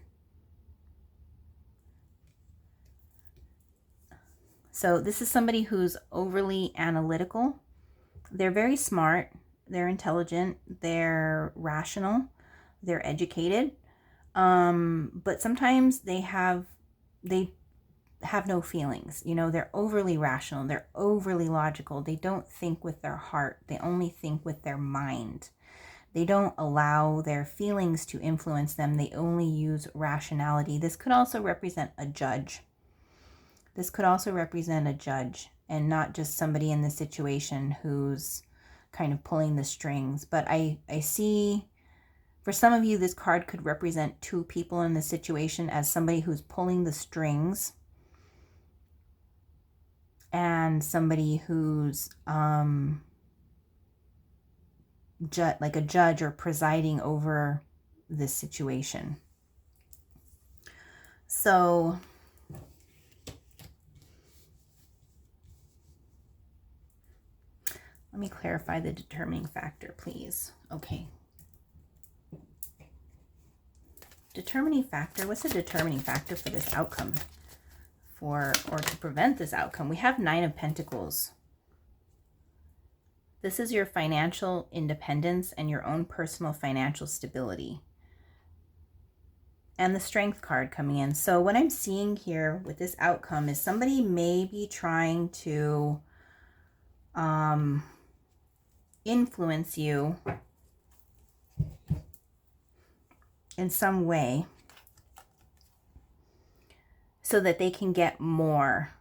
So this is somebody who's overly analytical. They're very smart. They're intelligent. They're rational. They're educated. But sometimes they have no feelings. You know, they're overly rational. They're overly logical. They don't think with their heart. They only think with their mind. They don't allow their feelings to influence them. They only use rationality. This could also represent a judge. This could also represent a judge and not just somebody in the situation who's kind of pulling the strings. But I see, for some of you, this card could represent two people in the situation as somebody who's pulling the strings and somebody who's like a judge or presiding over this situation. So let me clarify the determining factor, please. Okay. Determining factor. What's the determining factor for this outcome? Or to prevent this outcome? We have Nine of Pentacles. This is your financial independence and your own personal financial stability. And the Strength card coming in. So what I'm seeing here with this outcome is somebody may be trying to influence you in some way so that they can get more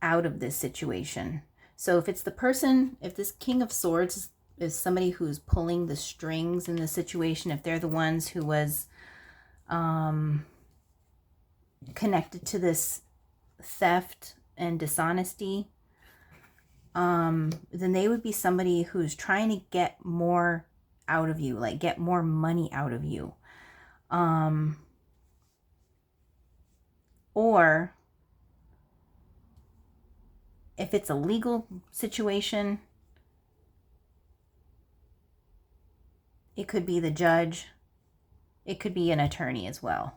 out of this situation. So if it's the person, if this King of Swords is somebody who's pulling the strings in the situation, if they're the ones who was connected to this theft and dishonesty, then they would be somebody who's trying to get more out of you, like get more money out of you. Or if it's a legal situation, it could be the judge. It could be an attorney as well.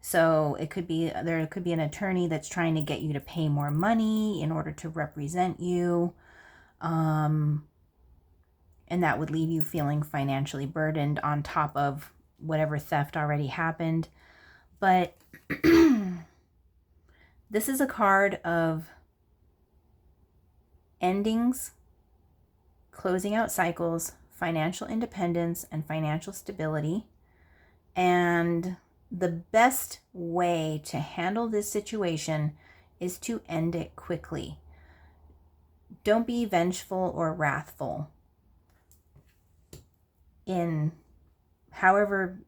So it could be, there could be an attorney that's trying to get you to pay more money in order to represent you. And that would leave you feeling financially burdened on top of whatever theft already happened. But this is a card of endings, closing out cycles, financial independence, and financial stability. And the best way to handle this situation is to end it quickly. Don't be vengeful or wrathful in however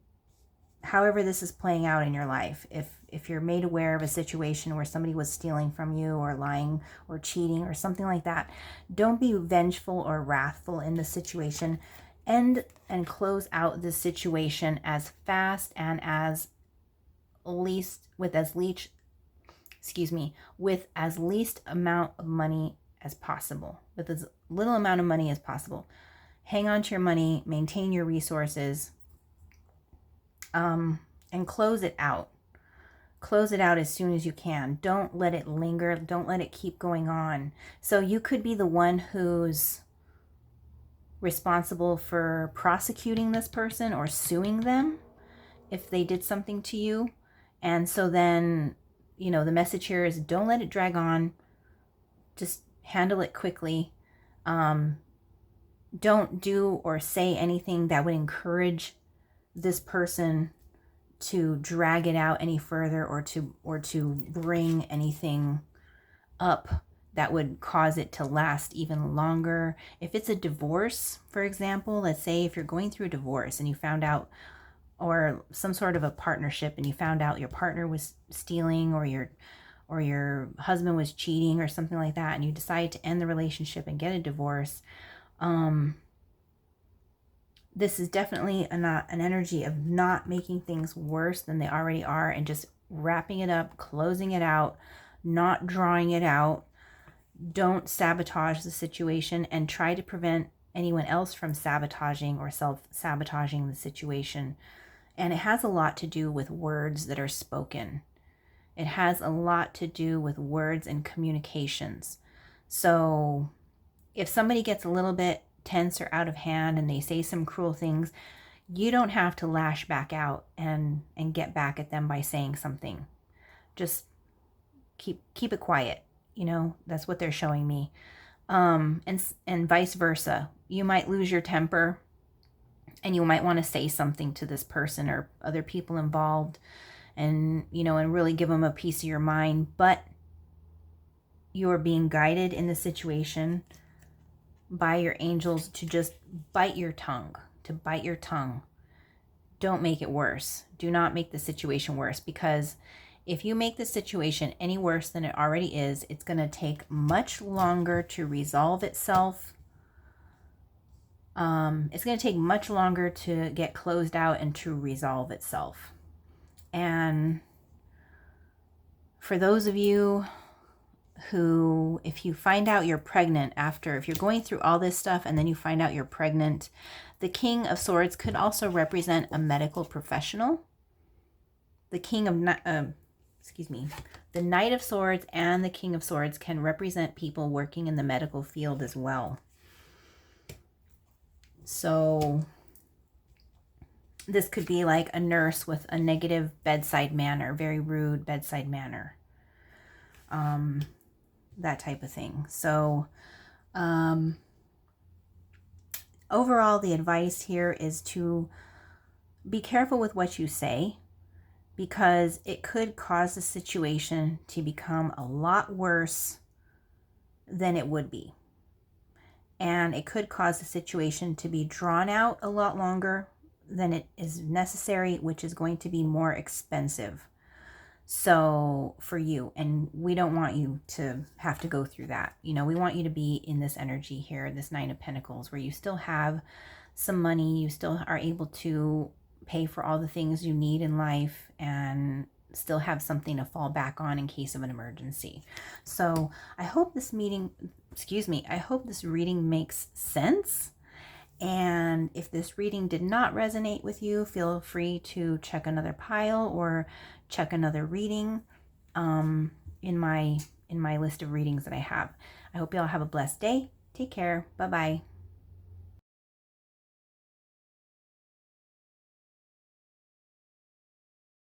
this is playing out in your life. If you're made aware of a situation where somebody was stealing from you or lying or cheating or something like that, don't be vengeful or wrathful in the situation. End and close out the situation as fast and with as least amount of money as possible, with as little amount of money as possible. Hang on to your money, maintain your resources, and close it out. Close it out as soon as you can. Don't let it linger. Don't let it keep going on. So you could be the one who's responsible for prosecuting this person or suing them if they did something to you. And so then, you know, the message here is don't let it drag on. Just handle it quickly. Don't do or say anything that would encourage this person to drag it out any further or to bring anything up that would cause it to last even longer. If it's a divorce, for example, let's say if you're going through a divorce and you found out or some sort of a partnership, and you found out your partner was stealing, or your husband was cheating or something like that, and you decide to end the relationship and get a divorce. This is definitely an energy of not making things worse than they already are, and just wrapping it up, closing it out, not drawing it out. Don't sabotage the situation, and try to prevent anyone else from sabotaging or self-sabotaging the situation. And it has a lot to do with words that are spoken. It has a lot to do with words and communications. So if somebody gets a little bit tense or out of hand and they say some cruel things, you don't have to lash back out and get back at them by saying something. Just keep it quiet. You know, that's what they're showing me. And vice versa. You might lose your temper and you might want to say something to this person or other people involved, and, you know, and really give them a piece of your mind, but you're being guided in the situation by your angels to just bite your tongue, Don't make it worse. Do not make the situation worse, because if you make the situation any worse than it already is, it's going to take much longer to resolve itself. It's going to take much longer to get closed out and to resolve itself. And for those of you who, if you find out you're pregnant if you're going through all this stuff and then you find out you're pregnant, the King of Swords could also represent a medical professional. The Knight of Swords and the King of Swords can represent people working in the medical field as well. So this could be like a nurse with a negative bedside manner, very rude bedside manner. That type of thing. So overall, the advice here is to be careful with what you say, because it could cause the situation to become a lot worse than it would be. And it could cause the situation to be drawn out a lot longer than it is necessary, which is going to be more expensive. So for you, and we don't want you to have to go through that. You know, we want you to be in this energy here, this Nine of Pentacles, where you still have some money, you still are able to pay for all the things you need in life, and still have something to fall back on in case of an emergency. So I hope this reading makes sense. And if this reading did not resonate with you, feel free to check another pile or check another reading in my list of readings that I have. I hope you all have a blessed day. Take care. Bye-bye.